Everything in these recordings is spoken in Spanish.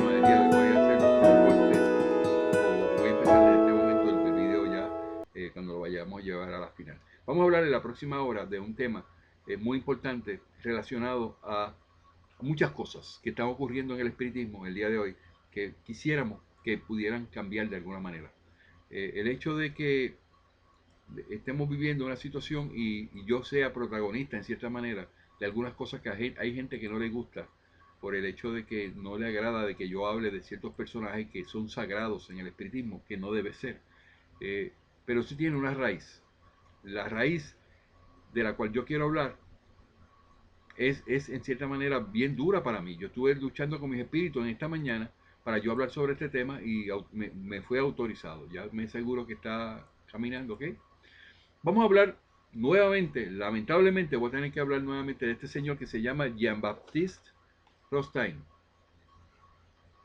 tema del día de hoy. Voy a hacer un corte o voy a empezar en este momento el video ya cuando lo vayamos a llevar a la final. Vamos a hablar en la próxima hora de un tema muy importante relacionado a muchas cosas que están ocurriendo en el espiritismo en el día de hoy que quisiéramos que pudieran cambiar de alguna manera. El hecho de que estemos viviendo una situación y yo sea protagonista en cierta manera de algunas cosas que hay gente que no le gusta por el hecho de que no le agrada de que yo hable de ciertos personajes que son sagrados en el espiritismo, que no debe ser. Eh, pero sí tiene una raíz. La raíz de la cual yo quiero hablar es en cierta manera bien dura para mí. Yo estuve luchando con mis espíritus en esta mañana para yo hablar sobre este tema y me fue autorizado. Ya me aseguro que está caminando, ¿ok? Vamos a hablar nuevamente, lamentablemente voy a tener que hablar nuevamente de este señor que se llama Jean-Baptiste Rothstein,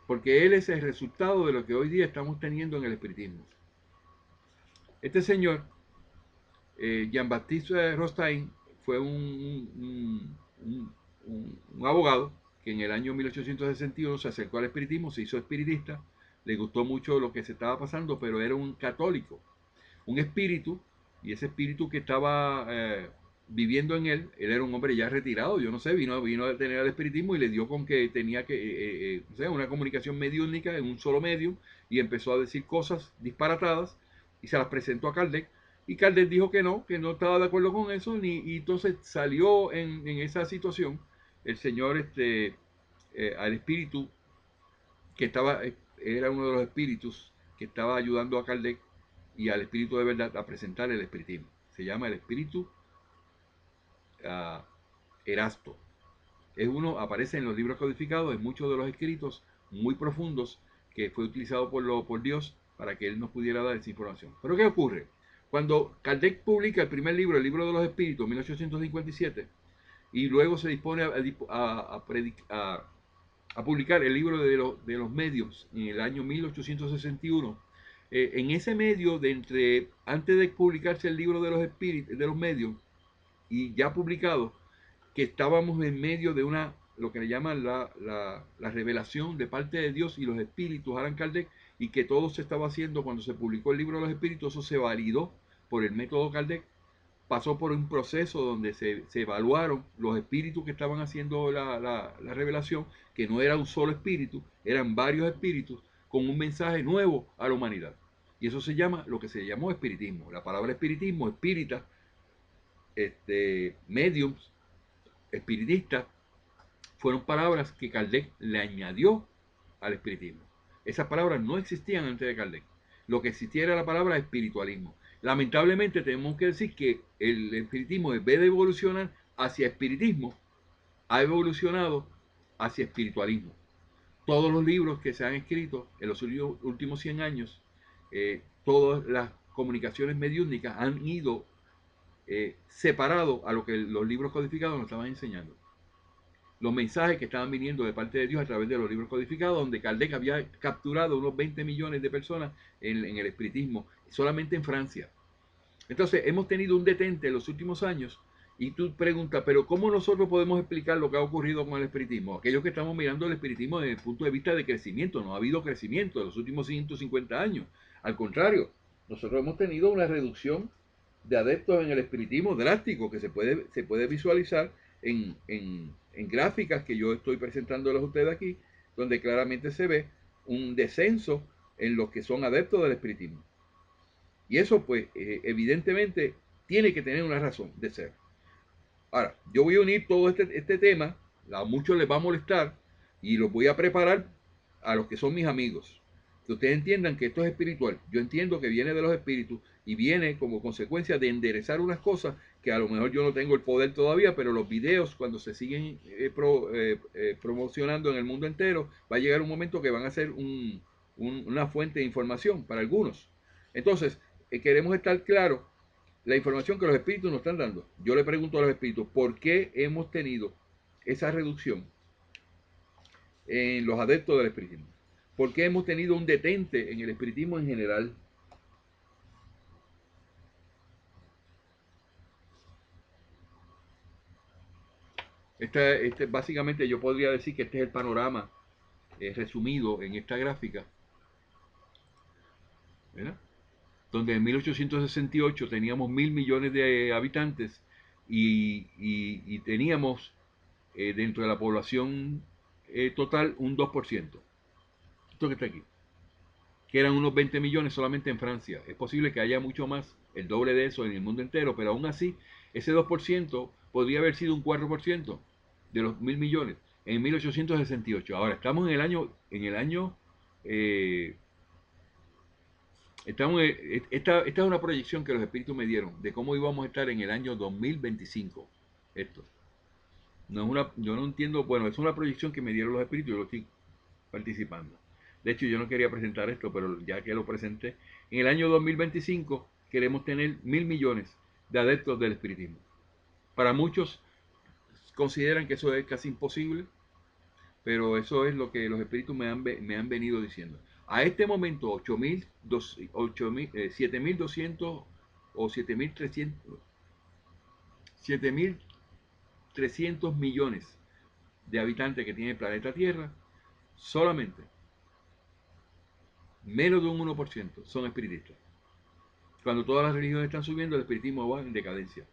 porque él es el resultado de lo que hoy día estamos teniendo en el espiritismo. Este señor, Jean-Baptiste Rothstein, fue un abogado que en el año 1861 se acercó al espiritismo, se hizo espiritista, le gustó mucho lo que se estaba pasando, pero era un católico, un espíritu, y ese espíritu que estaba viviendo en él era un hombre ya retirado, yo no sé, vino a tener el espiritismo y le dio con que tenía que, o sea, una comunicación mediúnica en un solo medio, y empezó a decir cosas disparatadas, y se las presentó a Kardec, y Kardec dijo que no estaba de acuerdo con eso, y entonces salió en esa situación el señor al espíritu que estaba, era uno de los espíritus que estaba ayudando a Kardec y al espíritu de verdad a presentar el espiritismo. Se llama el espíritu Erasto. Es uno, aparece en los libros codificados, en muchos de los escritos muy profundos que fue utilizado por Dios para que él nos pudiera dar esa información. Pero ¿qué ocurre? Cuando Kardec publica el primer libro, el libro de los espíritus, 1857, y luego se dispone a publicar el libro de los medios en el año 1861. En ese medio, antes de publicarse el libro de los espíritus, de los medios, y ya publicado, que estábamos en medio de lo que le llaman la revelación de parte de Dios y los espíritus, Allan Kardec, y que todo se estaba haciendo cuando se publicó el libro de los espíritus, eso se validó por el método Kardec, pasó por un proceso donde se evaluaron los espíritus que estaban haciendo la revelación, que no era un solo espíritu, eran varios espíritus con un mensaje nuevo a la humanidad. Y eso se llama lo que se llamó espiritismo. La palabra espiritismo, espírita, mediums, espiritistas, fueron palabras que Kardec le añadió al espiritismo. Esas palabras no existían antes de Kardec. Lo que existía era la palabra espiritualismo. Lamentablemente tenemos que decir que el espiritismo, en vez de evolucionar hacia espiritismo, ha evolucionado hacia espiritualismo. Todos los libros que se han escrito en los últimos 100 años, todas las comunicaciones mediúnicas han ido separado a lo que los libros codificados nos estaban enseñando. Los mensajes que estaban viniendo de parte de Dios a través de los libros codificados, donde Kardec había capturado unos 20 millones de personas en el espiritismo, solamente en Francia. Entonces, hemos tenido un detente en los últimos años, y tú preguntas, pero ¿cómo nosotros podemos explicar lo que ha ocurrido con el espiritismo? Aquellos que estamos mirando el espiritismo desde el punto de vista de crecimiento, no ha habido crecimiento en los últimos 150 años. Al contrario, nosotros hemos tenido una reducción de adeptos en el espiritismo drástico que se puede visualizar en gráficas que yo estoy presentándoles a ustedes aquí, donde claramente se ve un descenso en los que son adeptos del espiritismo. Y eso, pues, evidentemente tiene que tener una razón de ser. Ahora, yo voy a unir todo este tema, a muchos les va a molestar, y los voy a preparar a los que son mis amigos. Que ustedes entiendan que esto es espiritual. Yo entiendo que viene de los espíritus y viene como consecuencia de enderezar unas cosas que a lo mejor yo no tengo el poder todavía, pero los videos cuando se siguen promocionando en el mundo entero, va a llegar un momento que van a ser una fuente de información para algunos. Entonces, queremos estar claros la información que los espíritus nos están dando. Yo le pregunto a los espíritus, ¿por qué hemos tenido esa reducción en los adeptos del espiritismo? ¿Por qué hemos tenido un detente en el espiritismo en general? Básicamente yo podría decir que este es el panorama resumido en esta gráfica, ¿verdad? Donde en 1868 teníamos 1.000 millones de habitantes y teníamos dentro de la población total un 2%. Esto que está aquí, que eran unos 20 millones solamente en Francia. Es posible que haya mucho más, el doble de eso en el mundo entero, pero aún así, ese 2% podría haber sido un 4% de los 1.000 millones en 1868. Ahora, estamos eh, esta es una proyección que los espíritus me dieron de cómo íbamos a estar en el año 2025. Esto. No es yo no entiendo, bueno, es una proyección que me dieron los espíritus y yo lo estoy participando. De hecho, yo no quería presentar esto, pero ya que lo presenté, en el año 2025 queremos tener 1.000 millones de adeptos del espiritismo. Para muchos consideran que eso es casi imposible, pero eso es lo que los espíritus me han venido diciendo. A este momento, 7.200 o 7.300 millones de habitantes que tiene el planeta Tierra, solamente menos de un 1% son espiritistas. Cuando todas las religiones están subiendo, el espiritismo va en decadencia.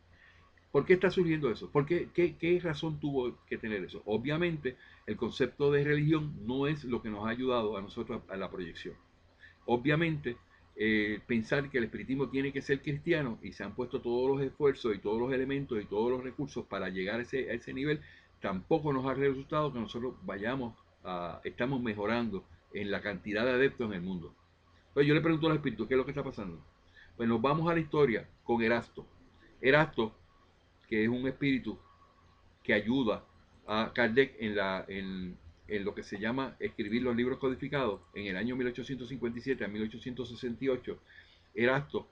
¿Por qué está surgiendo eso? ¿Qué razón tuvo que tener eso? Obviamente, el concepto de religión no es lo que nos ha ayudado a nosotros a la proyección. Obviamente, pensar que el espiritismo tiene que ser cristiano y se han puesto todos los esfuerzos y todos los elementos y todos los recursos para llegar a ese nivel, tampoco nos ha resultado que nosotros estamos mejorando en la cantidad de adeptos en el mundo. Entonces yo le pregunto a los espíritus, ¿qué es lo que está pasando? Pues nos vamos a la historia con Erasto. Erasto, que es un espíritu que ayuda a Kardec en lo que se llama escribir los libros codificados en el año 1857 a 1868. Erasto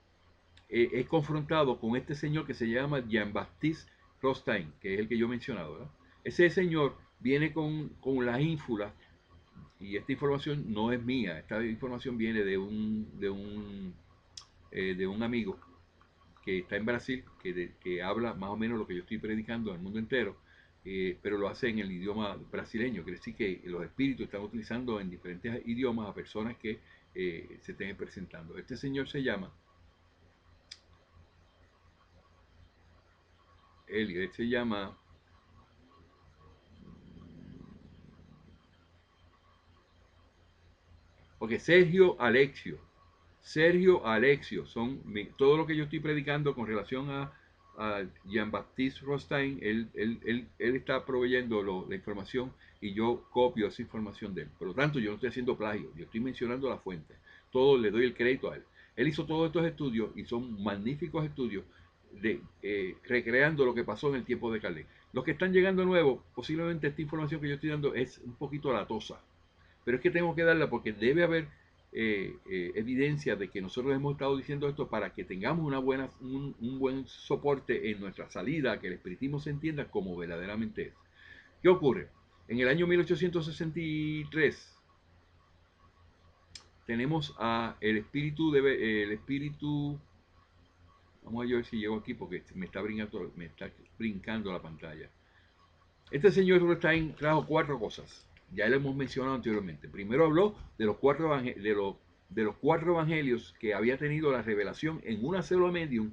es confrontado con este señor que se llama Jean-Baptiste Rothstein, que es el que yo he mencionado, ¿verdad? Ese señor viene con las ínfulas, y esta información no es mía, esta información viene de un amigo que está en Brasil, que habla más o menos lo que yo estoy predicando al mundo entero, pero lo hace en el idioma brasileño. Quiere decir que los espíritus están utilizando en diferentes idiomas a personas que se estén presentando. Este señor se llama Elio, se llama Sergio Alexio. Sergio Alexio, todo lo que yo estoy predicando con relación a Jean-Baptiste Rothstein, él está proveyendo la información y yo copio esa información de él. Por lo tanto, yo no estoy haciendo plagio, yo estoy mencionando la fuente. Todo le doy el crédito a él. Él hizo todos estos estudios y son magníficos estudios recreando lo que pasó en el tiempo de Kardec. Los que están llegando nuevos, posiblemente esta información que yo estoy dando es un poquito latosa, pero es que tengo que darla porque debe haber evidencia de que nosotros hemos estado diciendo esto para que tengamos un buen soporte en nuestra salida, que el espiritismo se entienda como verdaderamente es. ¿Qué ocurre? En el año 1863 tenemos el espíritu, vamos a ver si llego aquí porque me está brincando la pantalla. Este señor Rothstein trajo 4 cosas. Ya lo hemos mencionado anteriormente. Primero habló de los 4 evangelios que había tenido la revelación en una sola medium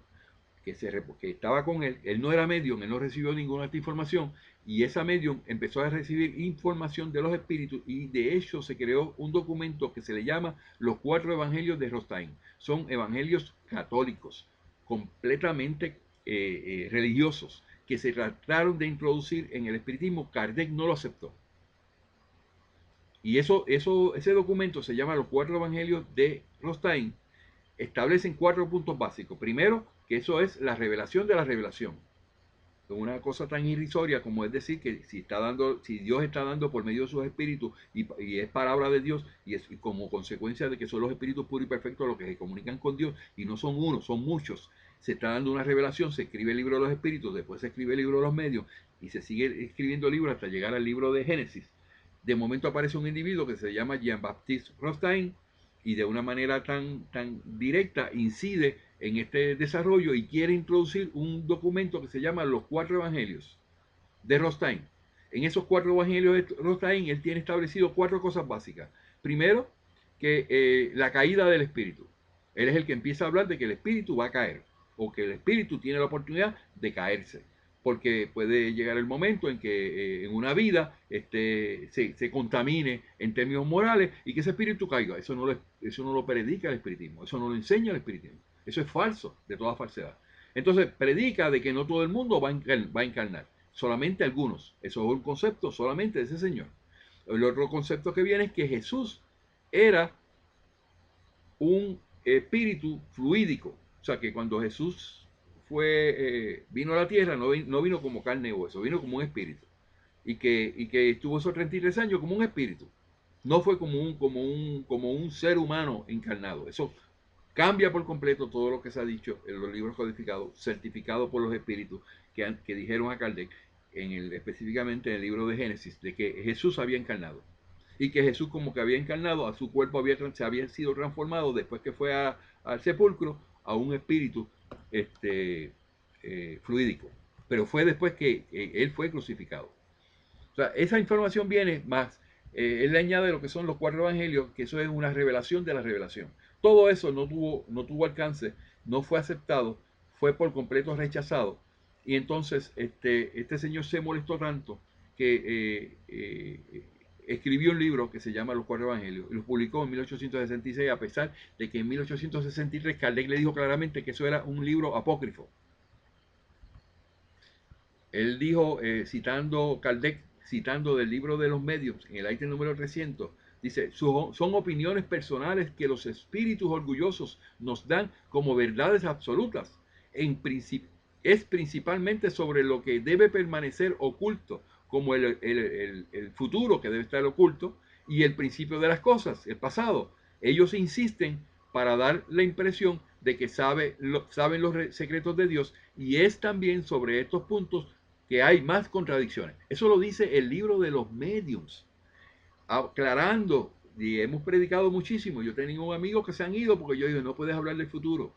que estaba con él. Él no era medium, él no recibió ninguna esta información, y esa medium empezó a recibir información de los espíritus, y de hecho se creó un documento que se le llama los 4 evangelios de Rothstein. Son evangelios católicos, completamente religiosos, que se trataron de introducir en el espiritismo. Kardec no lo aceptó. Y ese documento se llama los 4 evangelios de Rothstein. Establecen 4 puntos básicos. Primero, que eso es la revelación de la revelación. Una cosa tan irrisoria como es decir que si Dios está dando por medio de sus espíritus y es palabra de Dios, y es como consecuencia de que son los espíritus puros y perfectos los que se comunican con Dios, y no son uno, son muchos, se está dando una revelación, se escribe el libro de los espíritus, después se escribe el libro de los medios, y se sigue escribiendo libros hasta llegar al libro de Génesis. De momento aparece un individuo que se llama Jean-Baptiste Rothstein, y de una manera tan directa incide en este desarrollo y quiere introducir un documento que se llama los 4 evangelios de Rothstein. En esos 4 evangelios de Rostaín, él tiene establecido 4 cosas básicas. Primero, que la caída del espíritu. Él es el que empieza a hablar de que el espíritu va a caer, o que el espíritu tiene la oportunidad de caerse, porque puede llegar el momento en que en una vida se contamine en términos morales y que ese espíritu caiga. Eso no lo predica el espiritismo, eso no lo enseña el espiritismo. Eso es falso, de toda falsedad. Entonces predica de que no todo el mundo va a encarnar, solamente algunos. Eso es un concepto solamente de ese señor. El otro concepto que viene es que Jesús era un espíritu fluídico. O sea, que cuando Jesús vino a la tierra, no vino como carne o hueso, vino como un espíritu. Y que estuvo esos 33 años como un espíritu. No fue como un ser humano encarnado. Eso cambia por completo todo lo que se ha dicho en los libros codificados, certificados por los espíritus que dijeron a Kardec, específicamente en el libro de Génesis, de que Jesús había encarnado. Y que Jesús como que había encarnado, a su cuerpo se había sido transformado después que fue al sepulcro a un espíritu fluídico. Pero fue después que él fue crucificado. O sea, esa información viene más. Él le añade lo que son los 4 evangelios, que eso es una revelación de la revelación. Todo eso no tuvo alcance, no fue aceptado, fue por completo rechazado. Y entonces este señor se molestó tanto que escribió un libro que se llama Los 4 Evangelios y lo publicó en 1866, a pesar de que en 1863 Kardec le dijo claramente que eso era un libro apócrifo. Él dijo, Kardec, citando del libro de los medios, en el ítem número 300, dice, son opiniones personales que los espíritus orgullosos nos dan como verdades absolutas. Es principalmente sobre lo que debe permanecer oculto, como el futuro que debe estar oculto, y el principio de las cosas, el pasado. Ellos insisten para dar la impresión de que saben los secretos de Dios, y es también sobre estos puntos que hay más contradicciones. Eso lo dice el libro de los mediums, aclarando, y hemos predicado muchísimo. Yo tengo un amigo que se han ido porque yo digo, no puedes hablar del futuro.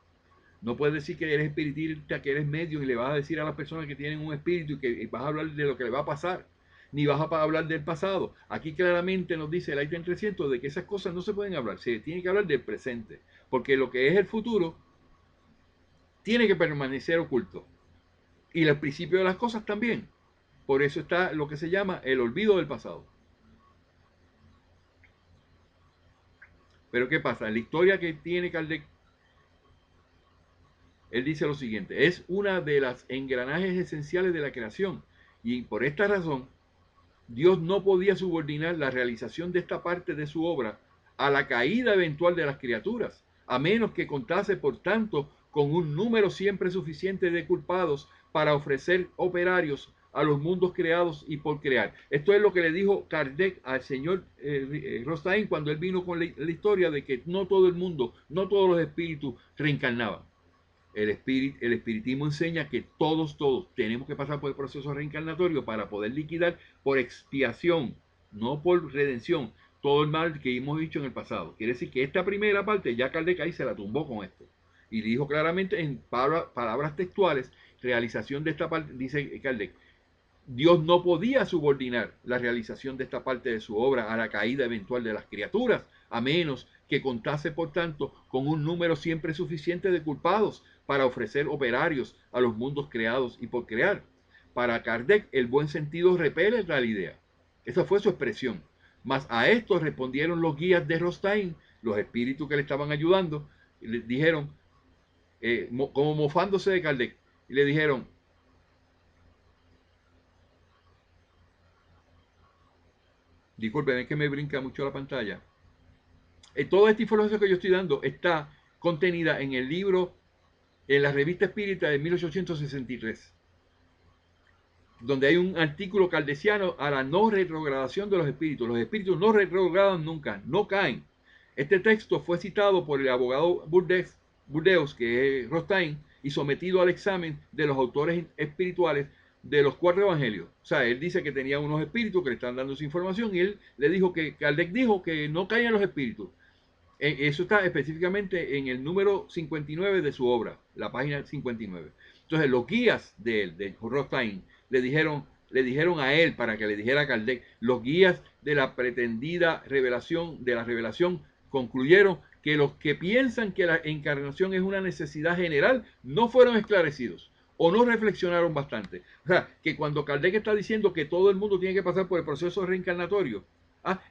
No puedes decir que eres espiritista, que eres medium y le vas a decir a las personas que tienen un espíritu y que vas a hablar de lo que le va a pasar, ni vas a hablar del pasado. Aquí claramente nos dice el ítem 300 de que esas cosas no se pueden hablar, se tiene que hablar del presente, porque lo que es el futuro tiene que permanecer oculto. Y el principio de las cosas también. Por eso está lo que se llama el olvido del pasado. Pero ¿qué pasa? La historia que tiene Kardec, él dice lo siguiente, es una de las engranajes esenciales de la creación. Y por esta razón, Dios no podía subordinar la realización de esta parte de su obra a la caída eventual de las criaturas, a menos que contase, por tanto, con un número siempre suficiente de culpados para ofrecer operarios a los mundos creados y por crear. Esto es lo que le dijo Kardec al señor Rostaín cuando él vino con la historia de que no todo el mundo, no todos los espíritus reencarnaban. El espiritismo enseña que todos tenemos que pasar por el proceso reencarnatorio para poder liquidar por expiación, no por redención, todo el mal que hemos dicho en el pasado. Quiere decir que esta primera parte ya Kardec ahí se la tumbó con esto. Y dijo claramente en palabras textuales, realización de esta parte, dice Kardec, Dios no podía subordinar la realización de esta parte de su obra a la caída eventual de las criaturas, a menos que contase, por tanto, con un número siempre suficiente de culpados para ofrecer operarios a los mundos creados y por crear. Para Kardec, el buen sentido repele tal idea. Esa fue su expresión. Mas a esto respondieron los guías de Rostaín, los espíritus que le estaban ayudando, y le dijeron, como mofándose de Kardec, y le dijeron, disculpen, es que me brinca mucho la pantalla. Toda esta información que yo estoy dando está contenida en el libro, en la revista espírita de 1863, donde hay un artículo kardeciano a la no retrogradación de los espíritus. Los espíritus no retrogradan nunca, no caen. Este texto fue citado por el abogado Burdeos, que es Rostaín, y sometido al examen de los autores espirituales de los 4 evangelios. O sea, él dice que tenía unos espíritus que le están dando esa información y él le dijo que Kardec dijo que no caían los espíritus. Eso está específicamente en el número 59 de su obra, la página 59. Entonces, los guías de Rothstein le dijeron, le dijeron a él para que le dijera a Kardec. Los guías de la pretendida revelación, concluyeron que los que piensan que la encarnación es una necesidad general no fueron esclarecidos o no reflexionaron bastante. O sea, que cuando Kardec está diciendo que todo el mundo tiene que pasar por el proceso reencarnatorio,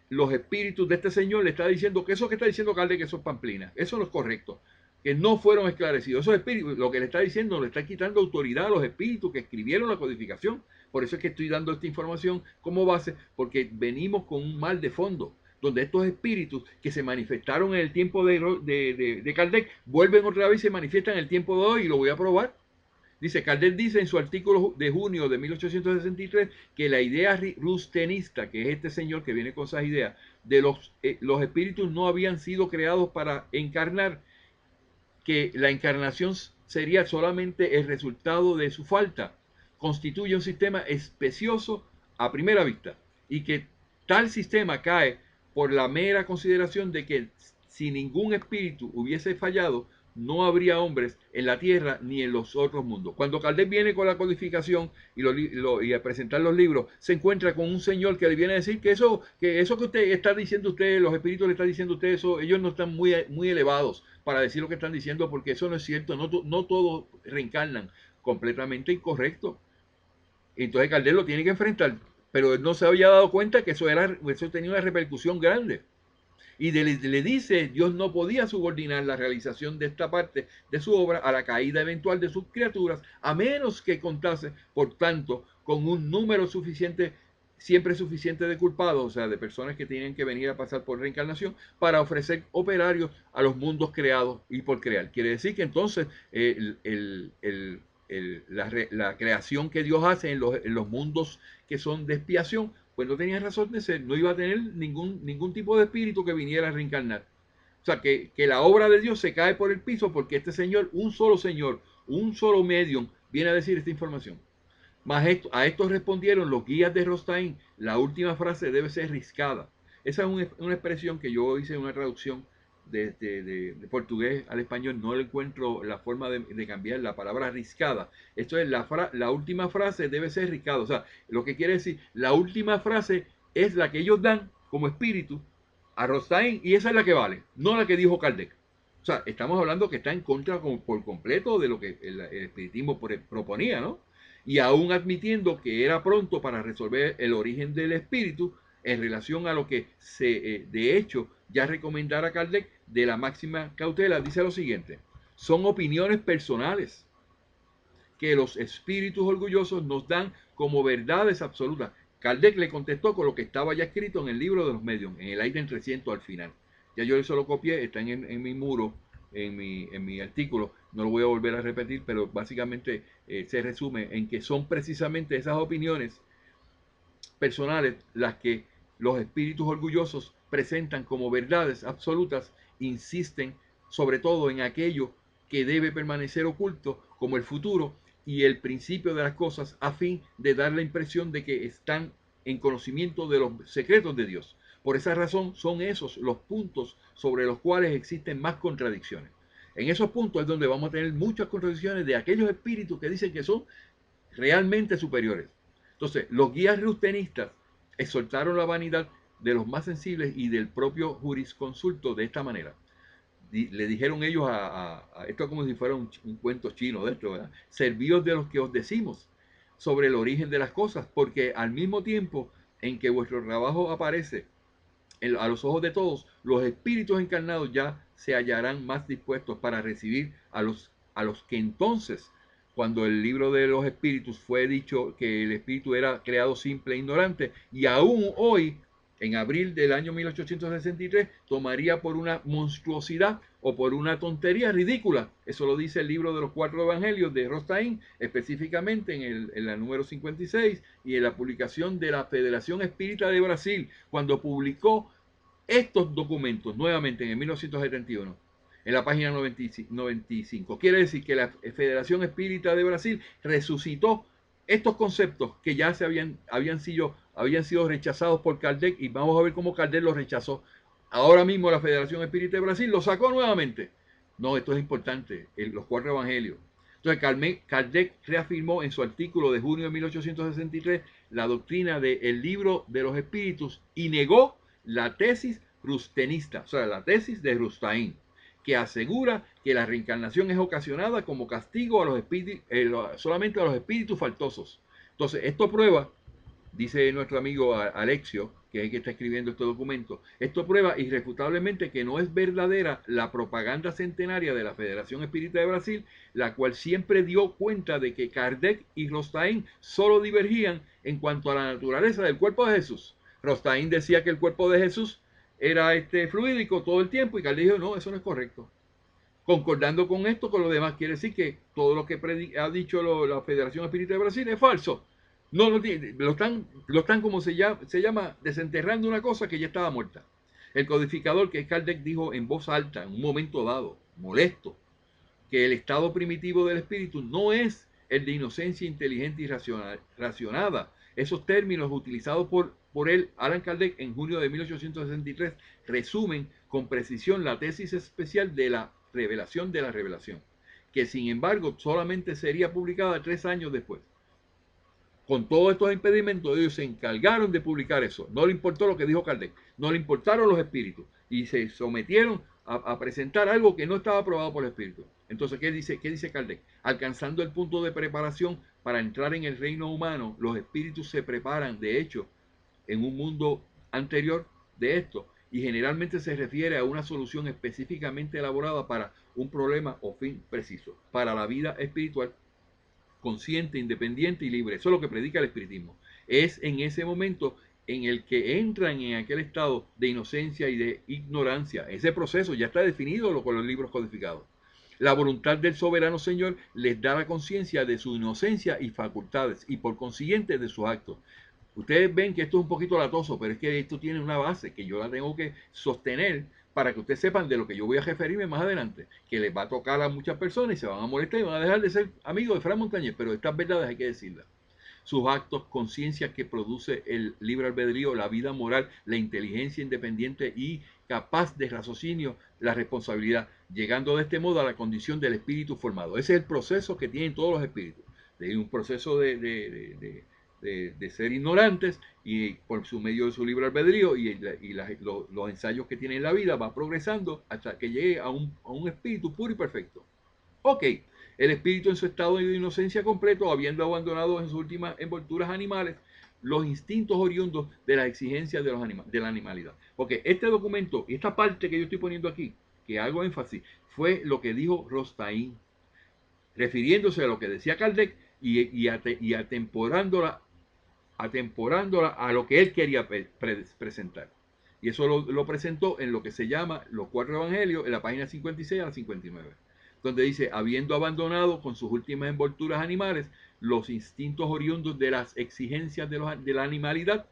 los espíritus de este señor le está diciendo que eso que está diciendo Kardec, eso es pamplina. Eso no es correcto. Que no fueron esclarecidos. Esos espíritus, lo que le está diciendo, le está quitando autoridad a los espíritus que escribieron la codificación. Por eso es que estoy dando esta información como base, porque venimos con un mal de fondo, donde estos espíritus que se manifestaron en el tiempo de Kardec, vuelven otra vez y se manifiestan en el tiempo de hoy, y lo voy a probar. Dice, Kardec dice en su artículo de junio de 1863 que la idea rustenista, que es este señor que viene con esas ideas, de los espíritus no habían sido creados para encarnar, que la encarnación sería solamente el resultado de su falta, constituye un sistema especioso a primera vista, y que tal sistema cae por la mera consideración de que si ningún espíritu hubiese fallado, no habría hombres en la tierra ni en los otros mundos. Cuando Kardec viene con la codificación y a presentar los libros, se encuentra con un señor que le viene a decir que eso que usted está diciendo, los espíritus le están diciendo a usted, eso, ellos no están muy elevados para decir lo que están diciendo, porque eso no es cierto, no todos reencarnan. Completamente incorrecto. Entonces Kardec lo tiene que enfrentar, pero él no se había dado cuenta que eso tenía una repercusión grande. Y le dice, Dios no podía subordinar la realización de esta parte de su obra a la caída eventual de sus criaturas, a menos que contase, por tanto, con un número suficiente, siempre suficiente de culpados, o sea, de personas que tienen que venir a pasar por reencarnación, para ofrecer operarios a los mundos creados y por crear. Quiere decir que entonces la creación que Dios hace en los mundos que son de expiación, pues no tenía razón de ser, no iba a tener ningún tipo de espíritu que viniera a reencarnar. O sea, que la obra de Dios se cae por el piso porque este señor, un solo medium, viene a decir esta información. A esto respondieron los guías de Rostaín, la última frase debe ser riscada. Esa es una expresión que yo hice en una traducción de portugués al español. No le encuentro la forma de cambiar la palabra riscada. Esto es la última frase debe ser riscada. O sea, lo que quiere decir, la última frase es la que ellos dan como espíritu a Rostaín, y esa es la que vale, no la que dijo Kardec. O sea, estamos hablando que está en contra por completo de lo que el espiritismo proponía, ¿no? Y aún admitiendo que era pronto para resolver el origen del espíritu en relación a lo que de hecho ya recomendara Kardec de la máxima cautela, dice lo siguiente: son opiniones personales que los espíritus orgullosos nos dan como verdades absolutas. Kardec le contestó con lo que estaba ya escrito en el libro de los medios, en el ítem 300 al final. Ya yo eso lo copié, está en mi muro, en mi artículo, no lo voy a volver a repetir, pero básicamente se resume en que son precisamente esas opiniones personales las que los espíritus orgullosos presentan como verdades absolutas, insisten sobre todo en aquello que debe permanecer oculto, como el futuro y el principio de las cosas, a fin de dar la impresión de que están en conocimiento de los secretos de Dios. Por esa razón son esos los puntos sobre los cuales existen más contradicciones. En esos puntos es donde vamos a tener muchas contradicciones de aquellos espíritus que dicen que son realmente superiores. Entonces, los guías rustenistas exhortaron la vanidad de los más sensibles y del propio jurisconsulto de esta manera. Le dijeron ellos esto como si fuera un cuento chino de esto, ¿verdad? Servíos de los que os decimos sobre el origen de las cosas, porque al mismo tiempo en que vuestro trabajo aparece a los ojos de todos, los espíritus encarnados ya se hallarán más dispuestos para recibir a los que entonces, cuando el libro de los espíritus fue dicho que el espíritu era creado simple e ignorante, y aún hoy, en abril del año 1863, tomaría por una monstruosidad o por una tontería ridícula. Eso lo dice el libro de los 4 evangelios de Rostaín, específicamente en la número 56, y en la publicación de la Federación Espírita de Brasil, cuando publicó estos documentos nuevamente en 1971, en la página 95. Quiere decir que la Federación Espírita de Brasil resucitó estos conceptos que ya habían sido rechazados por Kardec, y vamos a ver cómo Kardec los rechazó. Ahora mismo la Federación Espírita de Brasil lo sacó nuevamente. No, esto es importante, los 4 evangelios. Entonces Kardec reafirmó en su artículo de junio de 1863 la doctrina del libro de los espíritus y negó la tesis rustenista, o sea, la tesis de Rustain, que asegura que la reencarnación es ocasionada como castigo a los espíritus, solamente a los espíritus faltosos. Entonces, esto prueba, dice nuestro amigo Alexio, que es el que está escribiendo este documento, esto prueba irrefutablemente que no es verdadera la propaganda centenaria de la Federación Espírita de Brasil, la cual siempre dio cuenta de que Kardec y Rustain solo divergían en cuanto a la naturaleza del cuerpo de Jesús. Rustain decía que el cuerpo de Jesús era fluídico todo el tiempo y Kardec dijo, no, eso no es correcto. Concordando con esto, con lo demás, quiere decir que todo lo que ha dicho la Federación Espírita de Brasil es falso. No lo están como se llama, desenterrando una cosa que ya estaba muerta. El codificador, que es Kardec, dijo en voz alta, en un momento dado, molesto, que el estado primitivo del espíritu no es el de inocencia inteligente y racionada. Esos términos utilizados por él, Alan Kardec, en junio de 1863, resumen con precisión la tesis especial de la revelación de la revelación, que sin embargo solamente sería publicada 3 años después. Con todos estos impedimentos, ellos se encargaron de publicar eso. No le importó lo que dijo Kardec, no le importaron los espíritus y se sometieron a presentar algo que no estaba aprobado por el espíritu. Entonces, ¿qué dice Kardec? Alcanzando el punto de preparación para entrar en el reino humano, los espíritus se preparan, de hecho, en un mundo anterior de esto, y generalmente se refiere a una solución específicamente elaborada para un problema o fin preciso, para la vida espiritual consciente, independiente y libre. Eso es lo que predica el espiritismo. Es en ese momento en el que entran en aquel estado de inocencia y de ignorancia. Ese proceso ya está definido con los libros codificados. La voluntad del soberano Señor les da la conciencia de su inocencia y facultades y por consiguiente de sus actos. Ustedes ven que esto es un poquito latoso, pero es que esto tiene una base que yo la tengo que sostener para que ustedes sepan de lo que yo voy a referirme más adelante, que les va a tocar a muchas personas y se van a molestar y van a dejar de ser amigos de Fray Montañez, pero estas verdades hay que decirlas. Sus actos, conciencia que produce el libre albedrío, la vida moral, la inteligencia independiente y capaz de raciocinio, la responsabilidad, llegando de este modo a la condición del espíritu formado. Ese es el proceso que tienen todos los espíritus. De un proceso de ser ignorantes y por su medio de su libre albedrío los ensayos que tiene en la vida va progresando hasta que llegue a un espíritu puro y perfecto. Ok, el espíritu en su estado de inocencia completo, habiendo abandonado en sus últimas envolturas animales los instintos oriundos de las exigencias de la animalidad. Porque este documento y esta parte que yo estoy poniendo aquí, que hago énfasis, fue lo que dijo Rustain, refiriéndose a lo que decía Kardec y atemporándola a lo que él quería presentar. Y eso lo presentó en lo que se llama los 4 evangelios, en la página 56 a la 59, donde dice, habiendo abandonado con sus últimas envolturas animales los instintos oriundos de las exigencias de la animalidad,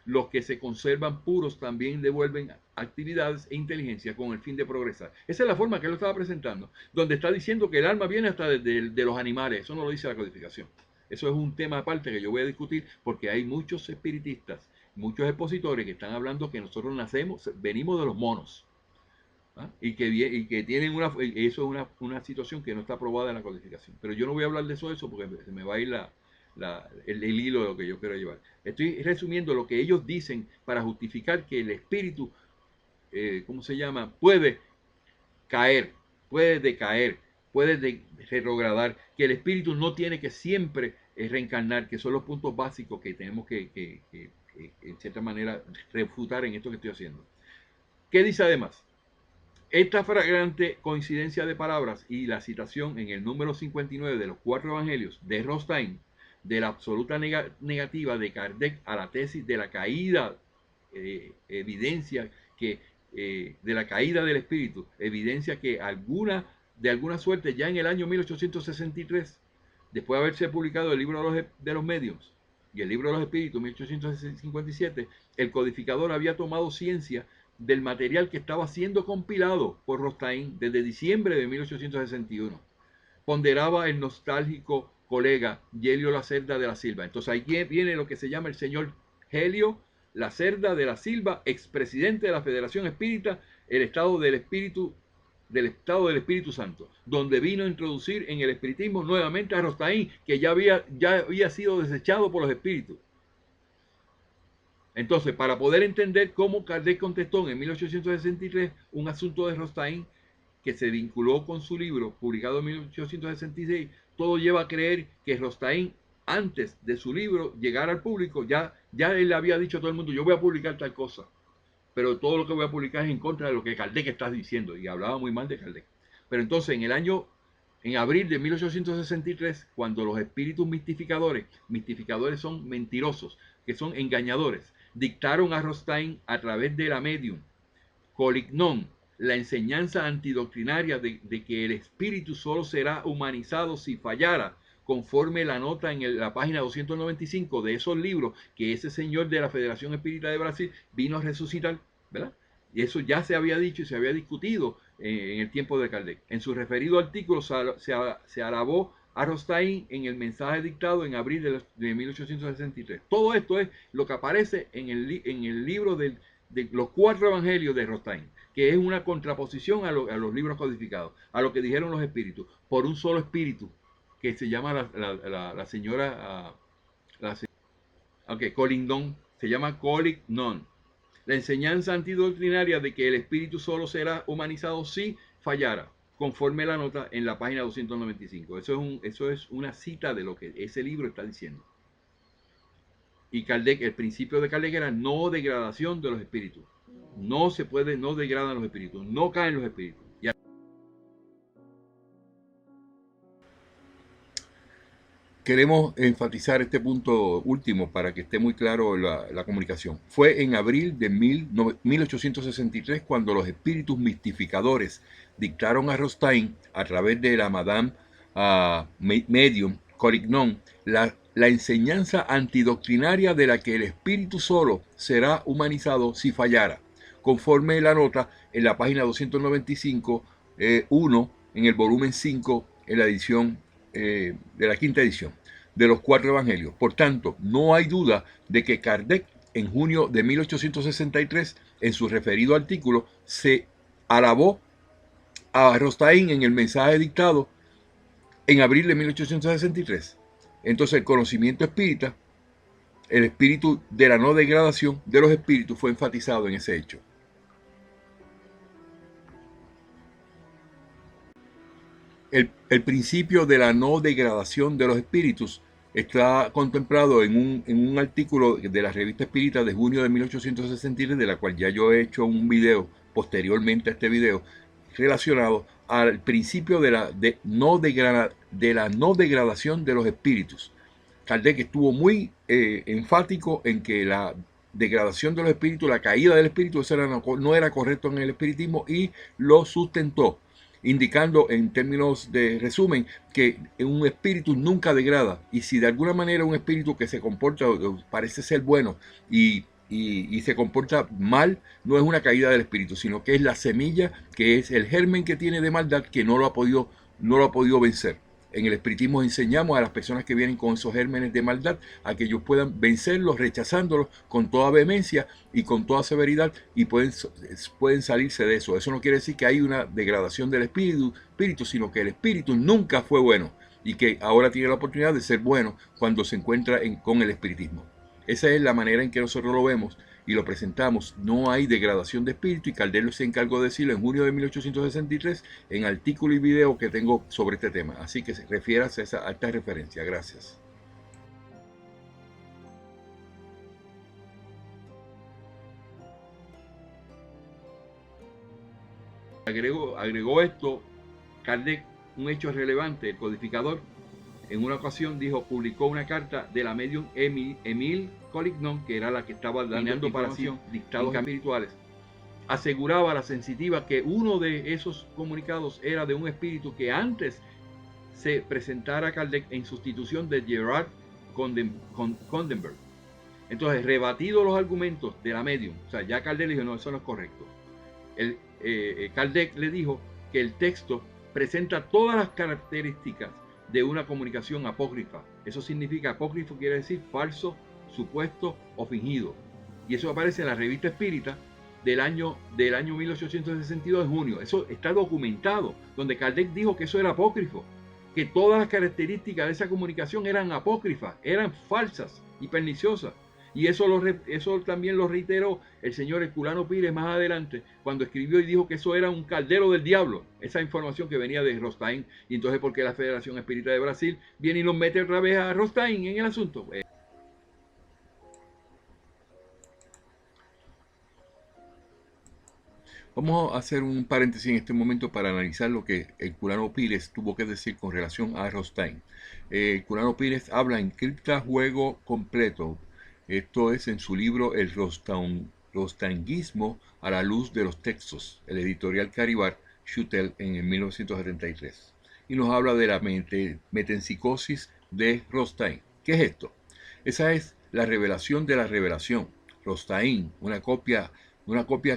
los que se conservan puros también devuelven actividades e inteligencia con el fin de progresar. Esa es la forma que él lo estaba presentando, donde está diciendo que el alma viene hasta de los animales. Eso no lo dice la codificación. Eso es un tema aparte que yo voy a discutir porque hay muchos espiritistas, muchos expositores que están hablando que nosotros venimos de los monos. ¿Ah? Y que tienen eso es una situación que no está aprobada en la codificación. Pero yo no voy a hablar de eso porque se me va a ir el hilo de lo que yo quiero llevar. Estoy resumiendo lo que ellos dicen para justificar que el espíritu, ¿cómo se llama? Puede caer, puede decaer, puede retrogradar, que el espíritu no tiene que siempre reencarnar, que son los puntos básicos que tenemos que en cierta manera refutar en esto que estoy haciendo. ¿Qué dice además? Esta flagrante coincidencia de palabras y la citación en el número 59 de los 4 evangelios de Rustain de la absoluta negativa de Kardec a la tesis de la caída, evidencia que de la caída del espíritu, evidencia que de alguna suerte ya en el año 1863, después de haberse publicado el libro de los medios y el libro de los espíritus, 1857, el codificador había tomado ciencia del material que estaba siendo compilado por Rustain desde diciembre de 1861. Ponderaba el nostálgico colega Helio Lacerda de la Silva. Entonces ahí viene lo que se llama el señor Helio Lacerda de la Silva, expresidente de la Federación Espírita, el estado del Espíritu Santo, donde vino a introducir en el espiritismo nuevamente a Rustain, que ya había sido desechado por los espíritus. Entonces, para poder entender cómo Kardec contestó en 1863 un asunto de Rostaín que se vinculó con su libro publicado en 1866, todo lleva a creer que Rostaín, antes de su libro llegar al público, ya él le había dicho a todo el mundo: yo voy a publicar tal cosa, pero todo lo que voy a publicar es en contra de lo que Kardec está diciendo, y hablaba muy mal de Kardec. Pero entonces, en abril de 1863, cuando los espíritus mistificadores son mentirosos, que son engañadores, dictaron a Rostaín a través de la medium Colignon la enseñanza antidoctrinaria de que el espíritu solo será humanizado si fallara, conforme la nota en la página 295 de esos libros que ese señor de la Federación Espírita de Brasil vino a resucitar, ¿verdad? Y eso ya se había dicho y se había discutido en el tiempo de Kardec. En su referido artículo se alabó a Rostaín en el mensaje dictado en abril de 1863. Todo esto es lo que aparece en el libro de los 4 evangelios de Rostaín, que es una contraposición a los libros codificados, a lo que dijeron los espíritus, por un solo espíritu, que se llama la señora, Colignon, se llama Colignon. La enseñanza antidoctrinaria de que el espíritu solo será humanizado si fallara, conforme la nota en la página 295. Eso es una cita de lo que ese libro está diciendo. Y Kardec, el principio de Kardec era no degradación de los espíritus. No se puede, no degradan los espíritus, no caen los espíritus. Queremos enfatizar este punto último para que esté muy claro la comunicación. Fue en abril de 1863 cuando los espíritus mistificadores dictaron a Rostaín, a través de la Madame Medium Colignon, la enseñanza antidoctrinaria de la que el espíritu solo será humanizado si fallara, conforme la nota en la página 295, 1, en el volumen 5, en la edición de la quinta edición de los 4 evangelios. Por tanto, no hay duda de que Kardec, en junio de 1863, en su referido artículo, se alabó a Rostaín en el mensaje dictado en abril de 1863. Entonces, el conocimiento espírita, el espíritu de la no degradación de los espíritus, fue enfatizado en ese hecho. El principio de la no degradación de los espíritus está contemplado en un artículo de la revista Espírita de junio de 1863, de la cual ya yo he hecho un video posteriormente a este video, relacionado al principio de la no degradación de los espíritus. Kardec estuvo muy enfático en que la degradación de los espíritus, la caída del espíritu, eso no era correcto en el espiritismo, y lo sustentó, indicando en términos de resumen que un espíritu nunca degrada, y si de alguna manera un espíritu que se comporta, parece ser bueno y se comporta mal, no es una caída del espíritu, sino que es la semilla, que es el germen que tiene de maldad, que no lo ha podido vencer. En el espiritismo enseñamos a las personas que vienen con esos gérmenes de maldad a que ellos puedan vencerlos, rechazándolos con toda vehemencia y con toda severidad, y pueden salirse de eso. Eso no quiere decir que hay una degradación del espíritu, sino que el espíritu nunca fue bueno y que ahora tiene la oportunidad de ser bueno cuando se encuentra con el espiritismo. Esa es la manera en que nosotros lo vemos y lo presentamos. No hay degradación de espíritu, y Kardec se encargó de decirlo en junio de 1863 en artículo y video que tengo sobre este tema. Así que refiérase a esta referencia. Gracias. Agregó esto Kardec, un hecho relevante. El codificador en una ocasión publicó una carta de la medium Emile Colignon, que era la que estaba dando para sí dictados espirituales. Aseguraba a la sensitiva que uno de esos comunicados era de un espíritu que antes se presentara a Kardec en sustitución de Gerard Condenberg. Entonces, rebatidos los argumentos de la medium, o sea, ya Kardec le dijo: no, eso no es correcto. Kardec le dijo que el texto presenta todas las características de una comunicación apócrifa. Eso significa, apócrifo quiere decir falso, supuesto o fingido. Y eso aparece en la revista Espírita del año 1862 de junio. Eso está documentado, donde Kardec dijo que eso era apócrifo, que todas las características de esa comunicación eran apócrifas, eran falsas y perniciosas. Y eso también lo reiteró el señor Herculano Pires más adelante, cuando escribió y dijo que eso era un caldero del diablo, esa información que venía de Rostein. Y entonces, ¿por qué la Federación Espírita de Brasil viene y nos mete otra vez a Rostein en el asunto? Vamos a hacer un paréntesis en este momento para analizar lo que Herculano Pires tuvo que decir con relación a Rostein. Herculano Pires habla en Cripta Juego Completo. Esto es en su libro El Rostainguismo a la luz de los textos, el editorial Caribar Schutel en el 1973. Y nos habla de la metempsicosis de Rostein. ¿Qué es esto? Esa es la revelación de la revelación. Rostein, una copia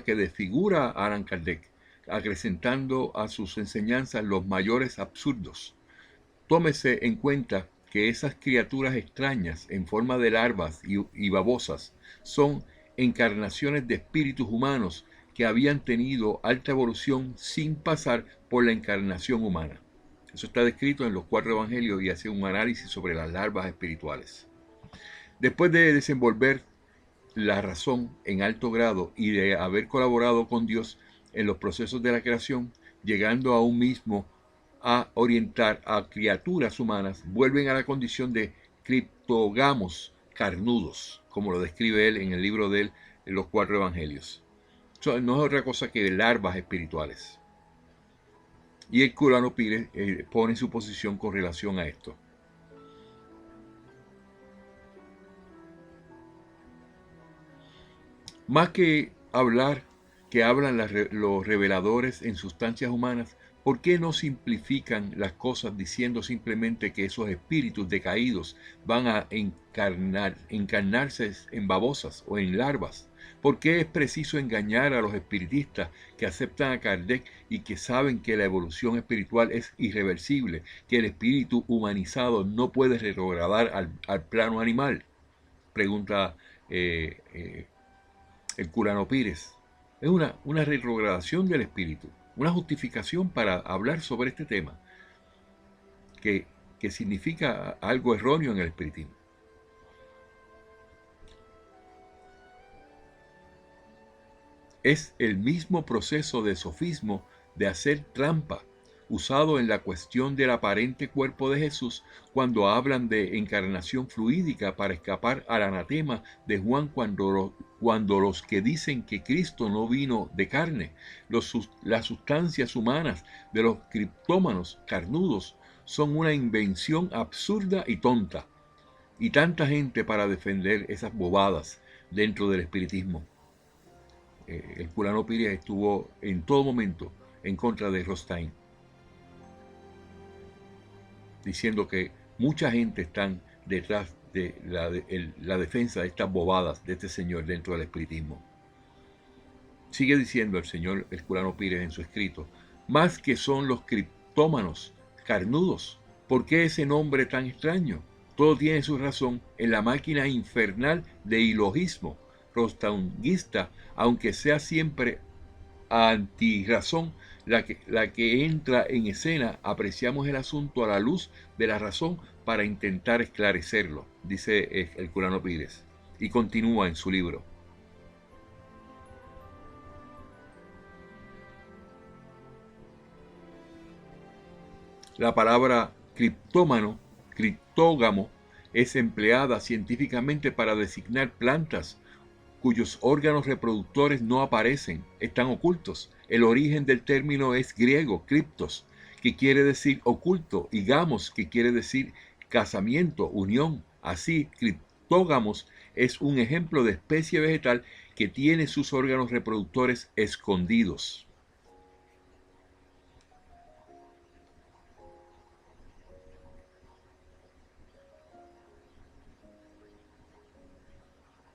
que desfigura a Allan Kardec, acrecentando a sus enseñanzas los mayores absurdos. Tómese en cuenta que esas criaturas extrañas en forma de larvas y babosas son encarnaciones de espíritus humanos que habían tenido alta evolución sin pasar por la encarnación humana. Eso está descrito en los 4 evangelios y hace un análisis sobre las larvas espirituales. Después de desenvolver la razón en alto grado y de haber colaborado con Dios en los procesos de la creación, llegando aún mismo a orientar a criaturas humanas, vuelven a la condición de criptogamos carnudos, como lo describe él en el libro de él, en los 4 evangelios. No es otra cosa que larvas espirituales. Y el Herculano Pires pone su posición con relación a esto. Más que hablar que hablan los reveladores en sustancias humanas, ¿por qué no simplifican las cosas diciendo simplemente que esos espíritus decaídos van a encarnarse en babosas o en larvas? ¿Por qué es preciso engañar a los espiritistas que aceptan a Kardec y que saben que la evolución espiritual es irreversible, que el espíritu humanizado no puede retrogradar al plano animal? Pregunta Herculano Pires. Es una retrogradación del espíritu, una justificación para hablar sobre este tema, que significa algo erróneo en el espiritismo. Es el mismo proceso de sofismo de hacer trampa usado en la cuestión del aparente cuerpo de Jesús cuando hablan de encarnación fluídica para escapar al anatema de Juan cuando los que dicen que Cristo no vino de carne, las sustancias humanas de los criptómanos carnudos son una invención absurda y tonta. Y tanta gente para defender esas bobadas dentro del espiritismo. Herculano Pires estuvo en todo momento en contra de Rostein, diciendo que mucha gente está detrás de la defensa de estas bobadas de este señor dentro del espiritismo. Sigue diciendo el señor Herculano Pires en su escrito, más que son los criptómanos carnudos. ¿Por qué ese nombre tan extraño? Todo tiene su razón en la máquina infernal de ilogismo rostaunguista, aunque sea siempre antirrazón la que entra en escena. Apreciamos el asunto a la luz de la razón para intentar esclarecerlo, dice Herculano Pires, y continúa en su libro. La palabra criptómano, criptógamo, es empleada científicamente para designar plantas cuyos órganos reproductores no aparecen, están ocultos. El origen del término es griego, criptos, que quiere decir oculto, y gamos, que quiere decir casamiento, unión. Así, criptógamos es un ejemplo de especie vegetal que tiene sus órganos reproductores escondidos.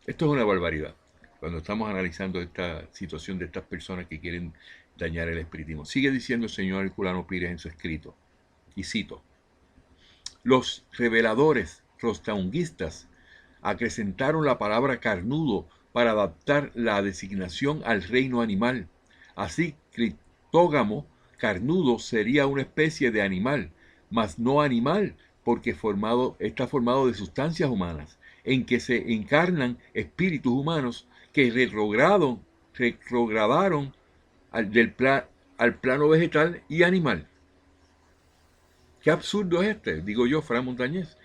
Esto es una barbaridad cuando estamos analizando esta situación de estas personas que quieren dañar el espiritismo. Sigue diciendo el señor Herculano Pires en su escrito, y cito: los reveladores rostaunguistas acrecentaron la palabra carnudo para adaptar la designación al reino animal. Así, criptógamo carnudo sería una especie de animal, mas no animal, porque está formado de sustancias humanas. en que se encarnan espíritus humanos que retrogradaron al plano vegetal y animal. Qué absurdo es este, digo yo, Fran Montañez.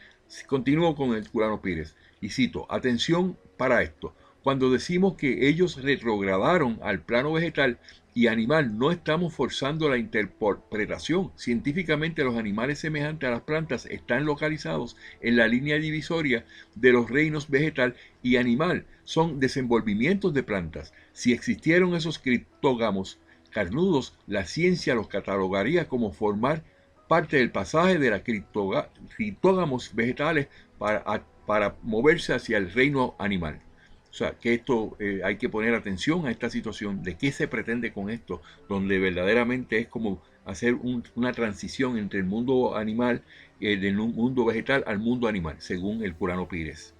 Continúo con el Culano Pires y cito: atención para esto. Cuando decimos que ellos retrogradaron al plano vegetal y animal, no estamos forzando la interpretación. Científicamente, los animales semejantes a las plantas están localizados en la línea divisoria de los reinos vegetal y animal. Son desenvolvimientos de plantas. Si existieron esos criptógamos carnudos, la ciencia los catalogaría como formar parte del pasaje de los criptógamos vegetales para moverse hacia el reino animal. O sea, que esto hay que poner atención a esta situación, de qué se pretende con esto, donde verdaderamente es como hacer una transición entre el mundo animal, del mundo vegetal al mundo animal, según el Culano Pires.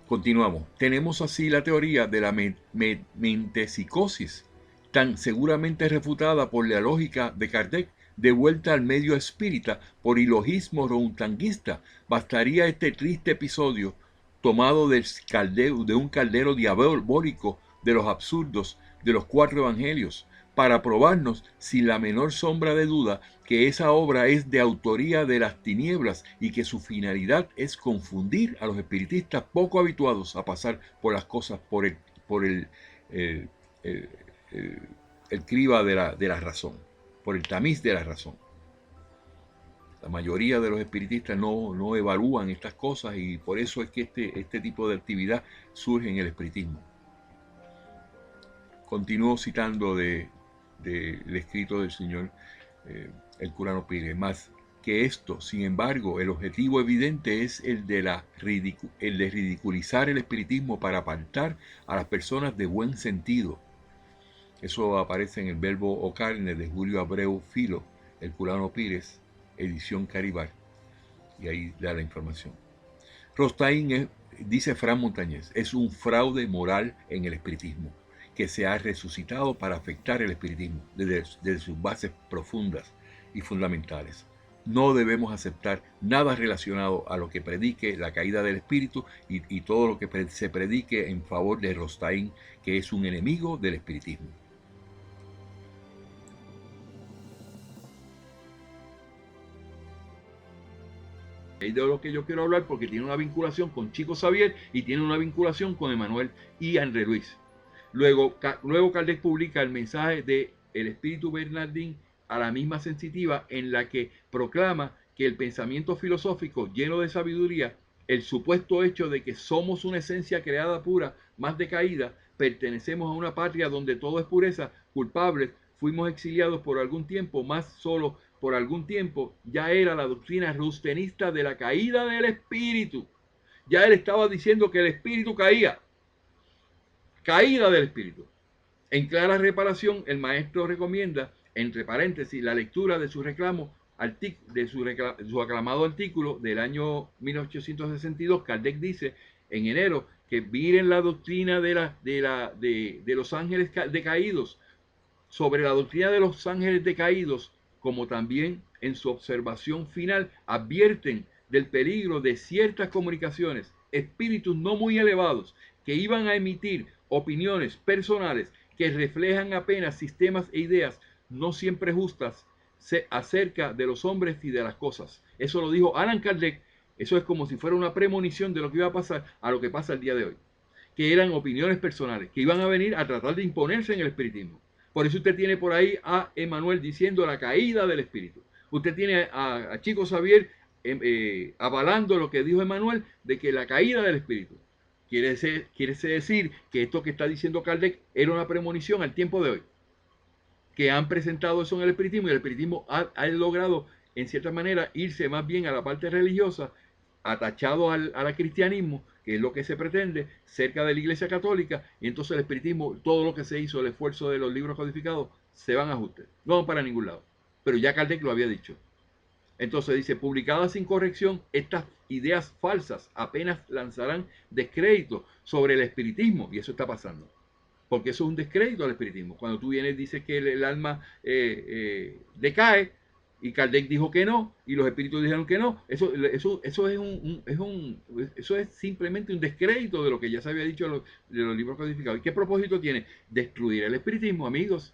Continuamos. Tenemos así la teoría de la mentepsicosis, tan seguramente refutada por la lógica de Kardec, de vuelta al medio espírita por ilogismo rontanguista. Bastaría este triste episodio tomado de un caldero diabólico de los absurdos de los 4 evangelios para probarnos sin la menor sombra de duda que esa obra es de autoría de las tinieblas y que su finalidad es confundir a los espiritistas poco habituados a pasar por las cosas por el, el criba de la razón, por el tamiz de la razón. La mayoría de los espiritistas no evalúan estas cosas y por eso es que este tipo de actividad surge en el espiritismo. Continúo citando del escrito del señor el Culano Pires: más que esto, sin embargo, el objetivo evidente es el de ridiculizar el espiritismo para apartar a las personas de buen sentido. Eso aparece en el Verbo o Carne de Julio Abreu Filo, el Culano Pires, edición Caribar, y ahí da la información. Rostaín dice Fran Montañez, es un fraude moral en el espiritismo, que se ha resucitado para afectar el espiritismo desde sus bases profundas y fundamentales. No debemos aceptar nada relacionado a lo que predique la caída del espíritu y todo lo que se predique en favor de Rostaín, que es un enemigo del espiritismo. Es de lo que yo quiero hablar porque tiene una vinculación con Chico Xavier y tiene una vinculación con Emmanuel y André Luis. Luego Kardec publica el mensaje de el espíritu Bernardín a la misma sensitiva, en la que proclama que el pensamiento filosófico lleno de sabiduría, el supuesto hecho de que somos una esencia creada pura, más decaída, pertenecemos a una patria donde todo es pureza, culpables, fuimos exiliados por algún tiempo, más solo por algún tiempo, ya era la doctrina rustenista de la caída del espíritu. Ya él estaba diciendo que el espíritu caía. Caída del espíritu. En clara reparación, el maestro recomienda, entre paréntesis, la lectura de su reclamo, de su aclamado artículo del año 1862. Kardec dice en enero que miren la doctrina de los ángeles decaídos, sobre la doctrina de los ángeles decaídos, como también en su observación final advierten del peligro de ciertas comunicaciones, espíritus no muy elevados, que iban a emitir opiniones personales que reflejan apenas sistemas e ideas no siempre justas acerca de los hombres y de las cosas. Eso lo dijo Allan Kardec. Eso es como si fuera una premonición de lo que iba a pasar a lo que pasa el día de hoy, que eran opiniones personales, que iban a venir a tratar de imponerse en el espiritismo. Por eso usted tiene por ahí a Emmanuel diciendo la caída del espíritu. Usted tiene a Chico Xavier avalando lo que dijo Emmanuel de que la caída del espíritu. Quiere decir que esto que está diciendo Kardec era una premonición al tiempo de hoy. Que han presentado eso en el espiritismo y el espiritismo ha logrado, en cierta manera, irse más bien a la parte religiosa, atachado al cristianismo, que es lo que se pretende, cerca de la Iglesia Católica, y entonces el espiritismo, todo lo que se hizo, el esfuerzo de los libros codificados, se van a ajuste, no van para ningún lado. Pero ya Kardec lo había dicho. Entonces dice, publicadas sin corrección, estas ideas falsas apenas lanzarán descrédito sobre el espiritismo, y eso está pasando. porque eso es un descrédito al espiritismo. Cuando tú vienes y dices que el alma decae, y Kardec dijo que no, y los espíritus dijeron que no, eso es simplemente un descrédito de lo que ya se había dicho de los libros codificados. ¿Y qué propósito tiene? Destruir el espiritismo, amigos.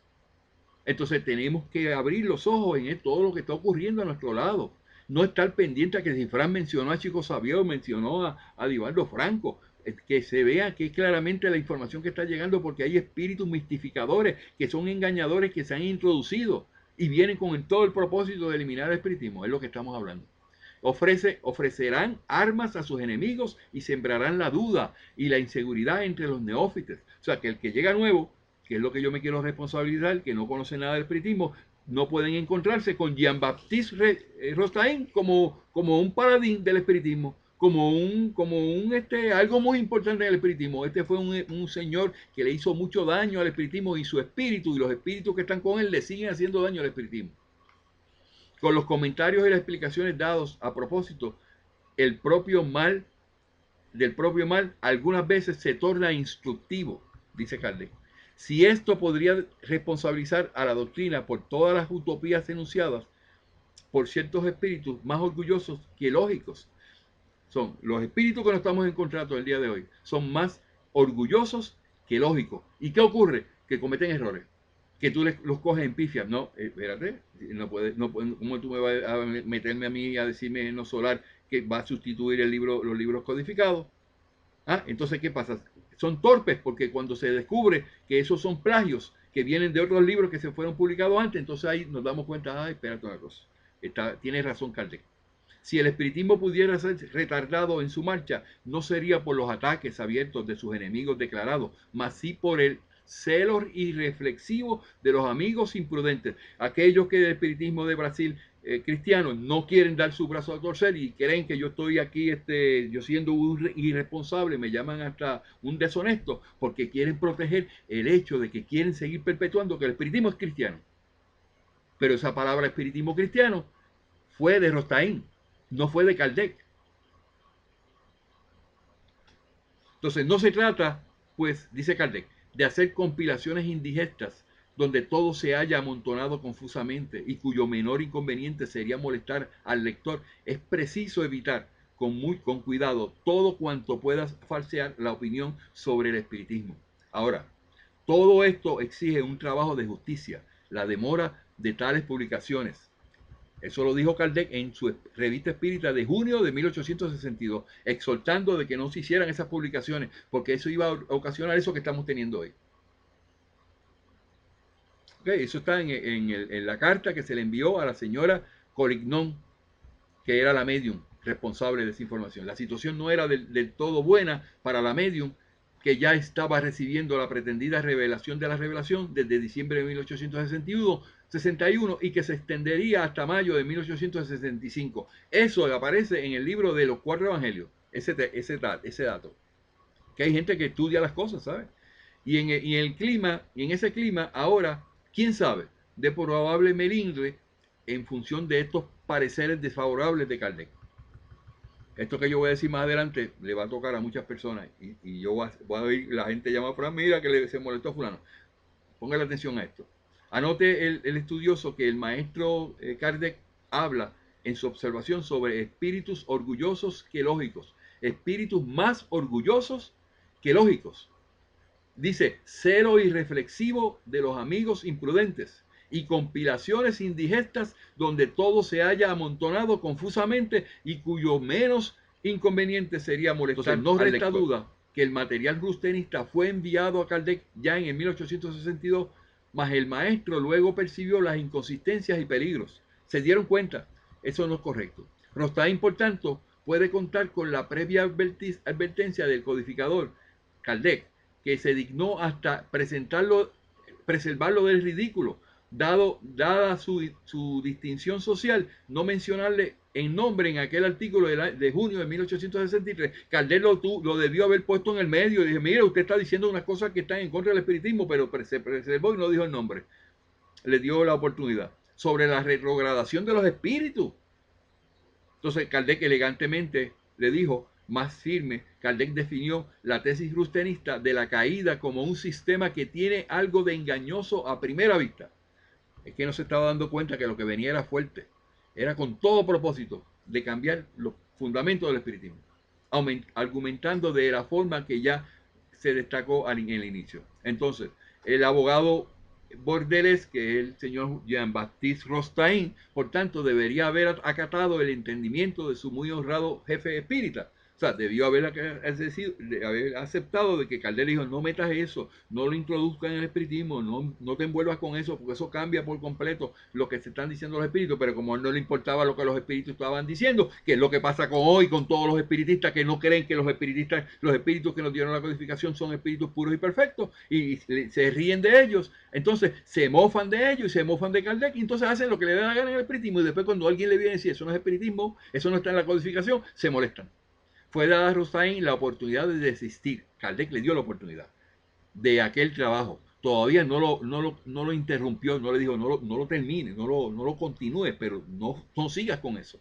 Entonces tenemos que abrir los ojos en todo lo que está ocurriendo a nuestro lado. No estar pendiente a que si Fran mencionó a Chico Xavier, mencionó a Divaldo Franco, que se vea que es claramente la información que está llegando, porque hay espíritus mistificadores que son engañadores que se han introducido y vienen con todo el propósito de eliminar el espiritismo. Es lo que estamos hablando. Ofrecerán armas a sus enemigos y sembrarán la duda y la inseguridad entre los neófites. O sea, que el que llega nuevo, que es lo que yo me quiero responsabilizar, que no conoce nada del espiritismo, no pueden encontrarse con Jean-Baptiste Rostain como un paladín del espiritismo, algo muy importante del espiritismo. Este fue un señor que le hizo mucho daño al espiritismo, y su espíritu y los espíritus que están con él le siguen haciendo daño al espiritismo. Con los comentarios y las explicaciones dados a propósito, el propio mal del propio mal algunas veces se torna instructivo, dice Kardec. Si esto podría responsabilizar a la doctrina por todas las utopías enunciadas por ciertos espíritus más orgullosos que lógicos, son los espíritus que nos estamos encontrando el día de hoy, son más orgullosos que lógicos. ¿Y qué ocurre? Que cometen errores, que tú los coges en pifia. No, espérate, ¿cómo tú me vas a meterme a mí a decirme en lo solar que va a sustituir los libros codificados? Entonces, ¿qué pasa? Son torpes, porque cuando se descubre que esos son plagios que vienen de otros libros que se fueron publicados antes, entonces ahí nos damos cuenta, espérate una cosa, tiene razón Kardec. Si el espiritismo pudiera ser retardado en su marcha, no sería por los ataques abiertos de sus enemigos declarados, mas sí por el celo irreflexivo de los amigos imprudentes, aquellos que del espiritismo de Brasil cristianos no quieren dar su brazo a torcer y creen que yo estoy aquí, yo siendo un irresponsable, me llaman hasta un deshonesto, porque quieren proteger el hecho de que quieren seguir perpetuando que el espiritismo es cristiano. Pero esa palabra espiritismo cristiano fue de Rostain, no fue de Kardec. Entonces no se trata, pues, dice Kardec, de hacer compilaciones indigestas donde todo se haya amontonado confusamente y cuyo menor inconveniente sería molestar al lector. Es preciso evitar con cuidado todo cuanto pueda falsear la opinión sobre el espiritismo. Ahora, todo esto exige un trabajo de justicia, la demora de tales publicaciones. Eso lo dijo Kardec en su revista espírita de junio de 1862, exhortando de que no se hicieran esas publicaciones, porque eso iba a ocasionar eso que estamos teniendo hoy. Okay, eso está en la carta que se le envió a la señora Colignon, que era la medium responsable de esa información. La situación no era del todo buena para la medium, que ya estaba recibiendo la pretendida revelación de la revelación desde diciembre de 1861 y que se extendería hasta mayo de 1865. Eso aparece en el libro de los 4 evangelios, ese dato. Que hay gente que estudia las cosas, ¿sabes? Y en ese clima, ahora, quién sabe, de probable melindre en función de estos pareceres desfavorables de Kardec. Esto que yo voy a decir más adelante le va a tocar a muchas personas y yo voy a oír la gente llama a Fran, mira que se molestó a fulano. Póngale atención a esto. Anote el estudioso que el maestro Kardec habla en su observación sobre espíritus orgullosos que lógicos. Espíritus más orgullosos que lógicos. Dice, celo irreflexivo de los amigos imprudentes y compilaciones indigestas donde todo se haya amontonado confusamente y cuyo menos inconveniente sería molestar. Entonces, no resta duda que el material rustenista fue enviado a Kardec ya en el 1862, mas el maestro luego percibió las inconsistencias y peligros. Se dieron cuenta, eso no es correcto. Rostain, por tanto, puede contar con la previa advertencia del codificador Kardec, que se dignó hasta preservarlo del ridículo, dada su distinción social, no mencionarle en nombre en aquel artículo de junio de 1863. Kardec lo debió haber puesto en el medio y dije, mire, usted está diciendo unas cosas que están en contra del espiritismo, pero se preservó y no dijo el nombre. Le dio la oportunidad. Sobre la retrogradación de los espíritus. Entonces Kardec elegantemente le dijo más firme, Kardec definió la tesis rustenista de la caída como un sistema que tiene algo de engañoso a primera vista. Es que no se estaba dando cuenta que lo que venía era fuerte. Era con todo propósito de cambiar los fundamentos del espiritismo, argumentando de la forma que ya se destacó en el inicio. Entonces, el abogado Bordeles, que es el señor Jean-Baptiste Rostaing, por tanto, debería haber acatado el entendimiento de su muy honrado jefe espírita. O sea, debió haber aceptado de que Kardec dijo, no metas eso, no lo introduzcas en el espiritismo, no te envuelvas con eso, porque eso cambia por completo lo que se están diciendo los espíritus, pero como a él no le importaba lo que los espíritus estaban diciendo, que es lo que pasa con hoy, con todos los espiritistas que no creen que los espíritus que nos dieron la codificación son espíritus puros y perfectos, y se ríen de ellos, entonces se mofan de ellos y se mofan de Kardec, y entonces hacen lo que le da la gana en el espiritismo, y después cuando alguien le viene a decir, eso no es espiritismo, eso no está en la codificación, se molestan. Fue dada a Rostaing la oportunidad de desistir. Kardec le dio la oportunidad de aquel trabajo. Todavía no lo interrumpió, no le dijo, no lo termine, no lo continúe, pero no sigas con eso.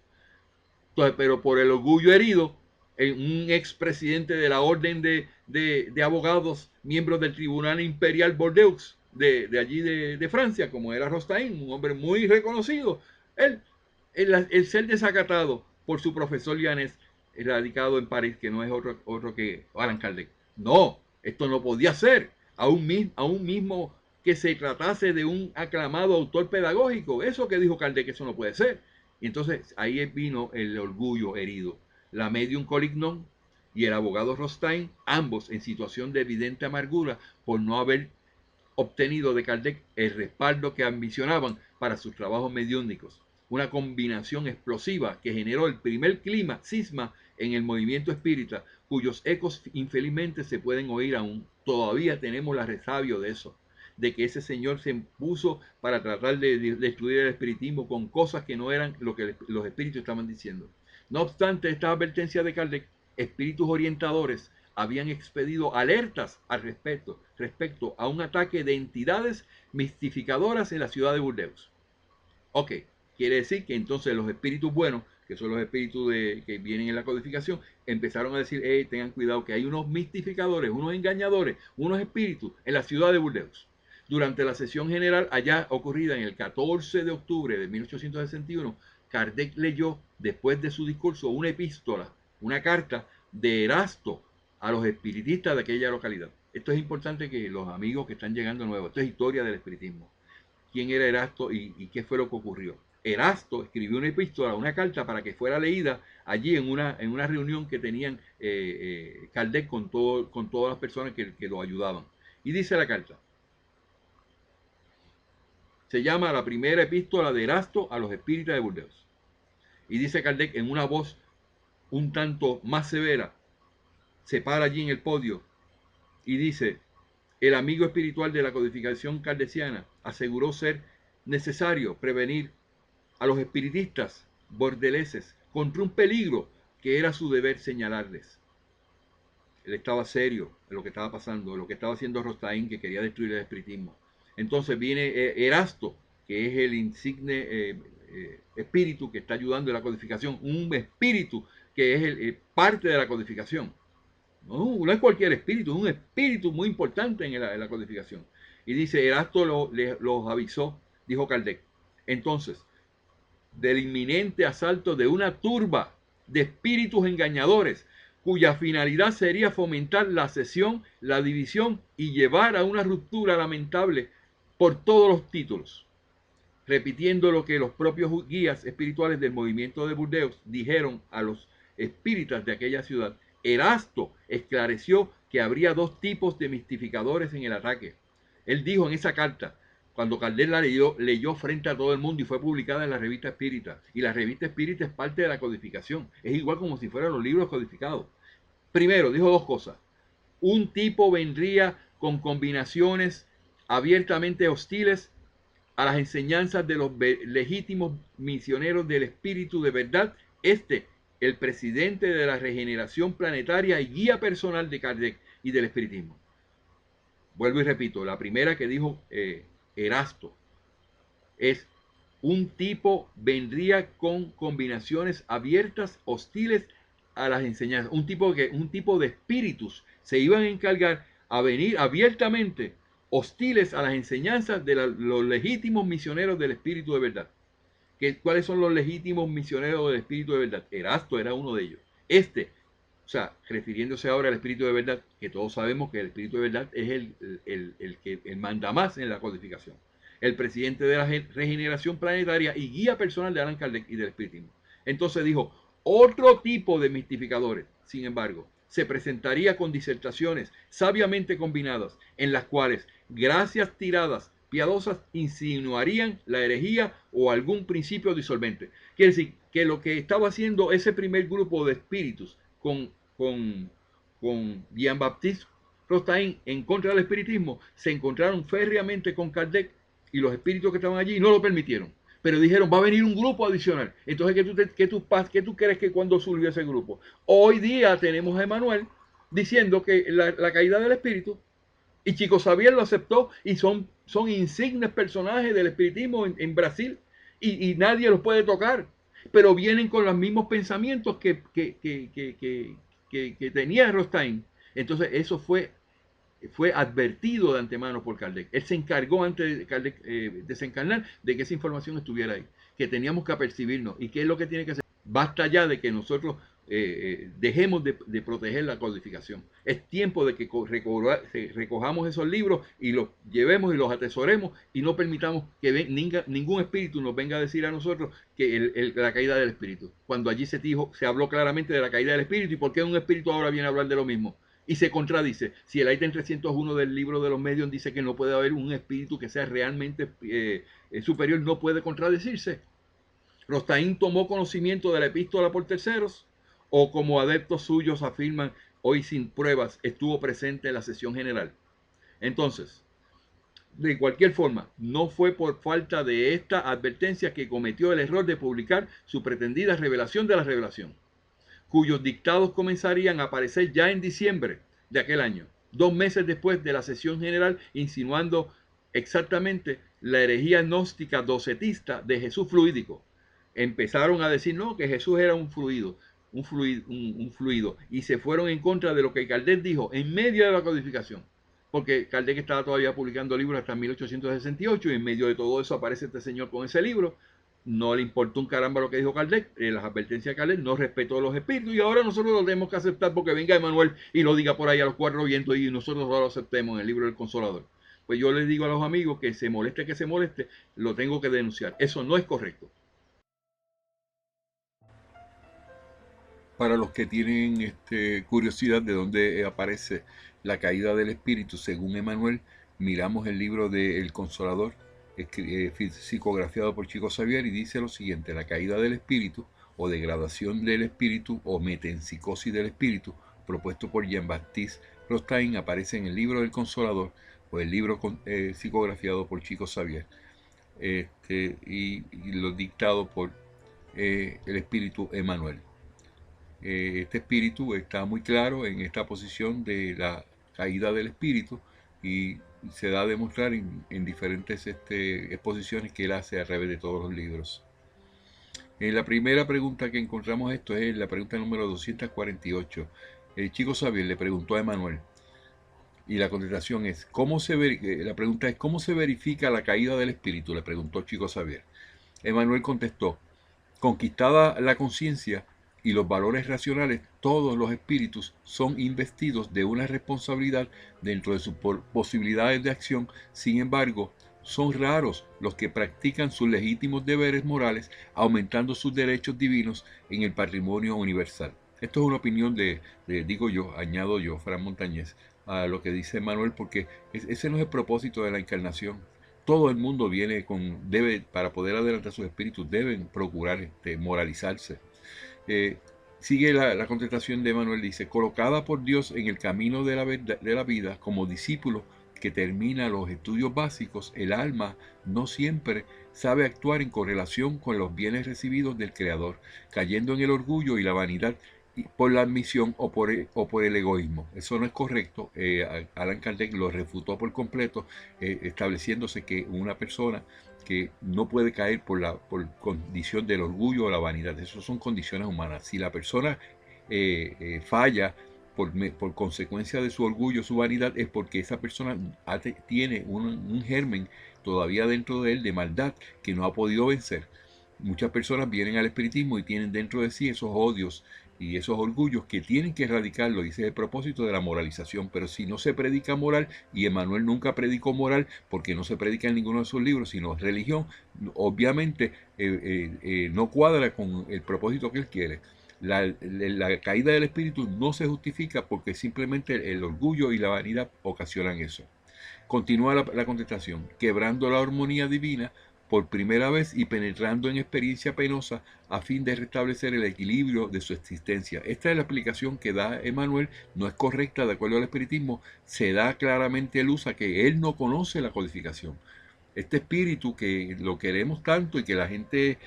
Entonces, pero por el orgullo herido, un expresidente de la Orden de Abogados, miembros del Tribunal Imperial Bordeaux, de allí de Francia, como era Rostaing, un hombre muy reconocido, el ser desacatado por su profesor lianés, radicado en París, que no es otro que Allan Kardec. No, esto no podía ser, aún mismo que se tratase de un aclamado autor pedagógico. Eso que dijo Kardec, eso no puede ser. Y entonces ahí vino el orgullo herido. La medium Colignon y el abogado Rostaing, ambos en situación de evidente amargura por no haber obtenido de Kardec el respaldo que ambicionaban para sus trabajos mediúnicos. Una combinación explosiva que generó el primer cisma en el movimiento espírita, cuyos ecos infelizmente se pueden oír aún. Todavía tenemos la resabio de eso, de que ese señor se impuso para tratar de destruir el espiritismo con cosas que no eran lo que los espíritus estaban diciendo. No obstante esta advertencia de Kardec, espíritus orientadores habían expedido alertas al respecto a un ataque de entidades mistificadoras en la ciudad de Burdeos. Ok, quiere decir que entonces los espíritus buenos, que son los espíritus que vienen en la codificación, empezaron a decir, hey, tengan cuidado que hay unos mistificadores, unos engañadores, unos espíritus en la ciudad de Burdeos. Durante la sesión general allá ocurrida en el 14 de octubre de 1861, Kardec leyó, después de su discurso, una epístola, una carta de Erasto a los espiritistas de aquella localidad. Esto es importante que los amigos que están llegando nuevos, esto es historia del espiritismo. ¿Quién era Erasto y qué fue lo que ocurrió? Erasto escribió una epístola, una carta para que fuera leída allí en una reunión que tenían Kardec con todas las personas que lo ayudaban. Y dice la carta, se llama la primera epístola de Erasto a los espíritas de Burdeos. Y dice Kardec en una voz un tanto más severa, se para allí en el podio y dice, el amigo espiritual de la codificación kardeciana aseguró ser necesario prevenir a los espiritistas bordeleses contra un peligro que era su deber señalarles. Él estaba serio en lo que estaba pasando, en lo que estaba haciendo Rostaing, que quería destruir el espiritismo. Entonces viene Erasto, que es el insigne espíritu que está ayudando en la codificación, un espíritu que es parte de la codificación. No es cualquier espíritu, es un espíritu muy importante en la codificación. Y dice, Erasto los avisó, dijo Kardec. Entonces, del inminente asalto de una turba de espíritus engañadores, cuya finalidad sería fomentar la secesión, la división y llevar a una ruptura lamentable por todos los títulos. Repitiendo lo que los propios guías espirituales del movimiento de Burdeos dijeron a los espíritas de aquella ciudad, Erasto esclareció que habría dos tipos de mistificadores en el ataque. Él dijo en esa carta, cuando Kardec la leyó frente a todo el mundo y fue publicada en la revista Espírita. Y la revista Espírita es parte de la codificación. Es igual como si fueran los libros codificados. Primero, dijo dos cosas. Un tipo vendría con combinaciones abiertamente hostiles a las enseñanzas de los legítimos misioneros del espíritu de verdad. El presidente de la regeneración planetaria y guía personal de Kardec y del espiritismo. Vuelvo y repito, la primera que dijo Erasto es un tipo vendría con combinaciones abiertas, hostiles a las enseñanzas, un tipo de espíritus se iban a encargar a venir abiertamente hostiles a las enseñanzas de los legítimos misioneros del Espíritu de verdad. ¿Cuáles son los legítimos misioneros del Espíritu de verdad? Erasto era uno de ellos. O sea, refiriéndose ahora al Espíritu de verdad, que todos sabemos que el Espíritu de verdad es el que manda más en la codificación. El presidente de la regeneración planetaria y guía personal de Allan Kardec y del espiritismo. Entonces dijo, otro tipo de mistificadores, sin embargo, se presentaría con disertaciones sabiamente combinadas, en las cuales gracias tiradas piadosas insinuarían la herejía o algún principio disolvente. Quiere decir que lo que estaba haciendo ese primer grupo de espíritus con Jean-Baptiste Rostain en contra del espiritismo, se encontraron férreamente con Kardec y los espíritus que estaban allí no lo permitieron. Pero dijeron, va a venir un grupo adicional. Entonces, ¿qué tú crees que cuando surgió ese grupo? Hoy día tenemos a Emmanuel diciendo que la caída del espíritu, y Chico Xavier lo aceptó, y son insignes personajes del espiritismo en Brasil, y nadie los puede tocar. Pero vienen con los mismos pensamientos que tenía Rostain. Entonces, eso fue advertido de antemano por Kardec. Él se encargó antes de Kardec desencarnar de que esa información estuviera ahí, que teníamos que apercibirnos. ¿Y qué es lo que tiene que hacer? Basta ya de que nosotros dejemos de proteger la codificación. Es tiempo de que recojamos esos libros y los llevemos y los atesoremos y no permitamos que ningún espíritu nos venga a decir a nosotros que la caída del espíritu. Cuando allí se habló claramente de la caída del espíritu, ¿y por qué un espíritu ahora viene a hablar de lo mismo? Y se contradice. Si el ítem 301 del libro de los medios dice que no puede haber un espíritu que sea realmente superior, no puede contradecirse. Rostain tomó conocimiento de la epístola por terceros, o como adeptos suyos afirman hoy sin pruebas, estuvo presente en la sesión general. Entonces, de cualquier forma, no fue por falta de esta advertencia que cometió el error de publicar su pretendida revelación de la revelación, cuyos dictados comenzarían a aparecer ya en diciembre de aquel año, 2 meses después de la sesión general, insinuando exactamente la herejía gnóstica docetista de Jesús fluídico. Empezaron a decir no, que Jesús era un fluido, y se fueron en contra de lo que Kardec dijo en medio de la codificación, porque Kardec estaba todavía publicando libros hasta 1868 y en medio de todo eso aparece este señor con ese libro. No le importó un caramba lo que dijo Kardec, las advertencias de Kardec, no respetó los espíritus, y ahora nosotros lo tenemos que aceptar porque venga Emmanuel y lo diga por ahí a los 4 vientos y nosotros no lo aceptemos en el libro del Consolador. Pues yo les digo a los amigos que se moleste, lo tengo que denunciar. Eso no es correcto. Para los que tienen curiosidad de dónde aparece la caída del espíritu, según Emmanuel, miramos el libro de El Consolador, psicografiado por Chico Xavier, y dice lo siguiente: la caída del espíritu, o degradación del espíritu, o metempsicosis del espíritu, propuesto por Jean-Baptiste Rostain, aparece en el libro del Consolador, o el libro psicografiado por Chico Xavier, y lo dictado por el espíritu Emmanuel. Este espíritu está muy claro en esta posición de la caída del espíritu, y se da a demostrar en diferentes exposiciones que él hace a través de todos los libros. La primera pregunta que encontramos esto es la pregunta número 248. Chico Xavier le preguntó a Emmanuel, y la contestación es, la pregunta es, ¿cómo se verifica la caída del espíritu?, le preguntó Chico Xavier. Emmanuel contestó, conquistada la conciencia y los valores racionales, todos los espíritus son investidos de una responsabilidad dentro de sus posibilidades de acción. Sin embargo, son raros los que practican sus legítimos deberes morales, aumentando sus derechos divinos en el patrimonio universal. Esto es una opinión añado yo, Fran Montañez, a lo que dice Manuel, porque ese no es el propósito de la encarnación. Todo el mundo para poder adelantar sus espíritus, deben procurar moralizarse. Sigue la contestación de Manuel, dice, colocada por Dios en el camino de la vida como discípulo que termina los estudios básicos, el alma no siempre sabe actuar en correlación con los bienes recibidos del Creador, cayendo en el orgullo y la vanidad por la admisión o por el egoísmo. Eso no es correcto. Allan Kardec lo refutó por completo, estableciéndose que una persona que no puede caer por condición del orgullo o la vanidad, eso son condiciones humanas. Si la persona falla por consecuencia de su orgullo, su vanidad, es porque esa persona tiene un germen todavía dentro de él de maldad que no ha podido vencer. Muchas personas vienen al espiritismo y tienen dentro de sí esos odios y esos orgullos que tienen que erradicarlo, y ese es el propósito de la moralización. Pero si no se predica moral, y Emmanuel nunca predicó moral porque no se predica en ninguno de sus libros, sino religión, obviamente no cuadra con el propósito que él quiere. La caída del espíritu no se justifica porque simplemente el orgullo y la vanidad ocasionan eso. Continúa la contestación: quebrando la armonía divina por primera vez y penetrando en experiencia penosa a fin de restablecer el equilibrio de su existencia. Esta es la explicación que da Emmanuel, no es correcta de acuerdo al espiritismo, se da claramente luz a que él no conoce la codificación. Este espíritu que lo queremos tanto y que la gente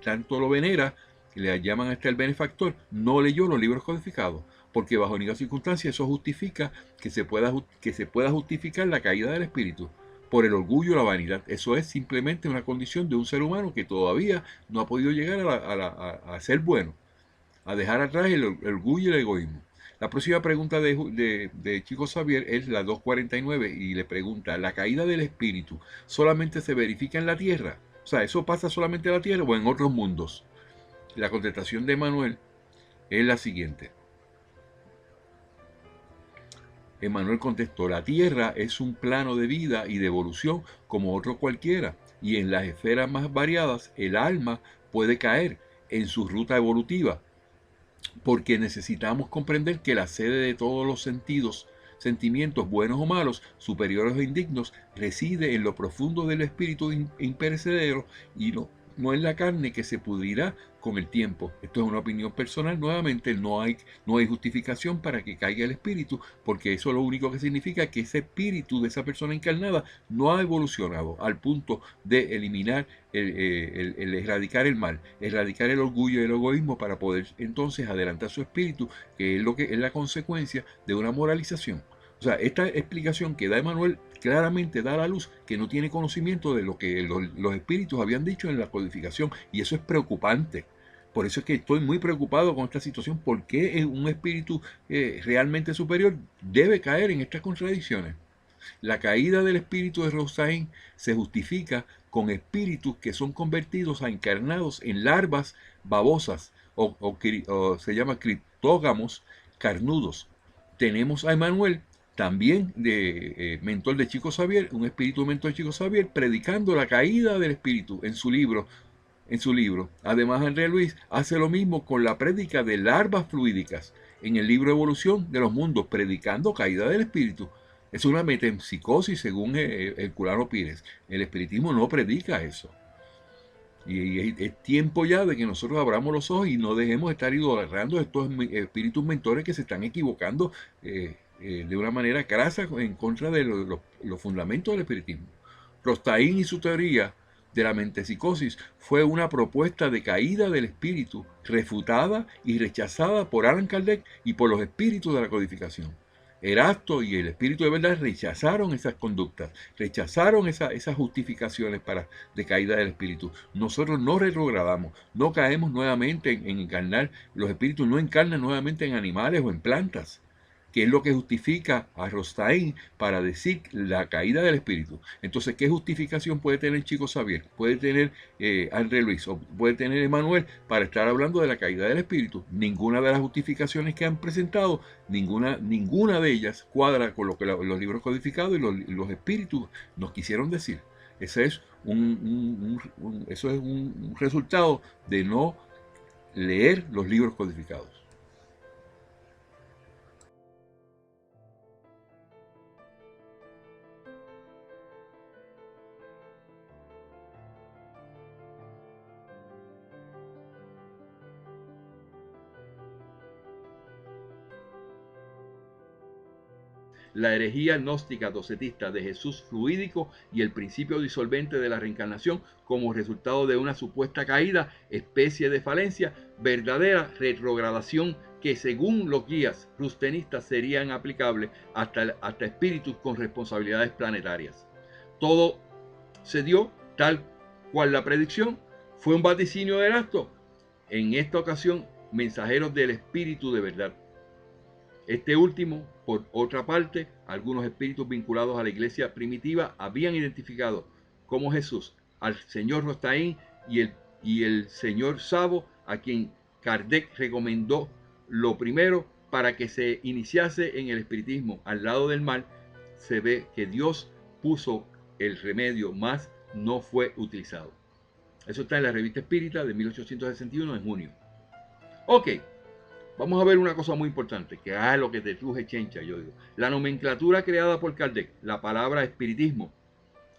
tanto lo venera, que le llaman hasta el benefactor, no leyó los libros codificados, porque bajo ninguna circunstancia eso justifica que se pueda justificar la caída del espíritu por el orgullo y la vanidad. Eso es simplemente una condición de un ser humano que todavía no ha podido llegar a ser bueno, a dejar atrás el orgullo y el egoísmo. La próxima pregunta de Chico Xavier es la 249 y le pregunta: ¿la caída del espíritu solamente se verifica en la tierra? O sea, ¿eso pasa solamente en la tierra o en otros mundos? La contestación de Manuel es la siguiente. Emmanuel contestó: la tierra es un plano de vida y de evolución como otro cualquiera, y en las esferas más variadas el alma puede caer en su ruta evolutiva, porque necesitamos comprender que la sede de todos los sentimientos buenos o malos, superiores o indignos, reside en lo profundo del espíritu imperecedero y no en la carne que se pudrirá con el tiempo. Esto es una opinión personal. Nuevamente, no hay justificación para que caiga el espíritu, porque eso lo único que significa es que ese espíritu de esa persona encarnada no ha evolucionado al punto de eliminar, el erradicar el mal, erradicar el orgullo y el egoísmo, para poder entonces adelantar su espíritu, que es lo que es la consecuencia de una moralización. O sea, esta explicación que da Emmanuel claramente da a la luz que no tiene conocimiento de lo que los espíritus habían dicho en la codificación, y eso es preocupante. Por eso es que estoy muy preocupado con esta situación, porque un espíritu realmente superior debe caer en estas contradicciones. La caída del espíritu de Rosain se justifica con espíritus que son convertidos a encarnados en larvas babosas, o se llama criptógamos carnudos. Tenemos a Emmanuel, también mentor de Chico Xavier, un espíritu mentor de Chico Xavier, predicando la caída del espíritu en su libro. Además, André Luis hace lo mismo con la prédica de larvas fluídicas en el libro Evolución de los Mundos, predicando caída del espíritu. Es una metempsicosis, según Herculano Pires. El espiritismo no predica eso. Y es tiempo ya de que nosotros abramos los ojos y no dejemos de estar idolatrando a estos espíritus mentores que se están equivocando de una manera crasa en contra de los fundamentos del espiritismo. Rostaín y su teoría de la mentepsicosis fue una propuesta de caída del espíritu, refutada y rechazada por Allan Kardec y por los espíritus de la codificación. Erasto y el espíritu de verdad rechazaron esas conductas, rechazaron esas justificaciones de caída del espíritu. Nosotros no retrogradamos, no caemos nuevamente en encarnar. Los espíritus no encarnan nuevamente en animales o en plantas, que es lo que justifica a Rostaín para decir la caída del espíritu. Entonces, ¿qué justificación puede tener Chico Xavier? Puede tener André Luis, o puede tener Emmanuel, para estar hablando de la caída del espíritu. Ninguna de las justificaciones que han presentado, ninguna de ellas cuadra con lo que los libros codificados y los espíritus nos quisieron decir. Ese es eso es un resultado de no leer los libros codificados. La herejía gnóstica docetista de Jesús fluídico y el principio disolvente de la reencarnación como resultado de una supuesta caída, especie de falencia, verdadera retrogradación que según los guías rustenistas serían aplicables hasta espíritus con responsabilidades planetarias. Todo se dio tal cual la predicción. Fue un vaticinio del acto. En esta ocasión mensajeros del Espíritu de verdad. Este último, por otra parte, algunos espíritus vinculados a la iglesia primitiva habían identificado como Jesús al señor Rostaín y el señor Sabo, a quien Kardec recomendó lo primero para que se iniciase en el espiritismo. Al lado del mal se ve que Dios puso el remedio, mas no fue utilizado. Eso está en la Revista Espírita de 1861 en junio. Ok, vamos a ver una cosa muy importante, que es lo que te truje chencha, yo digo. La nomenclatura creada por Kardec, la palabra espiritismo,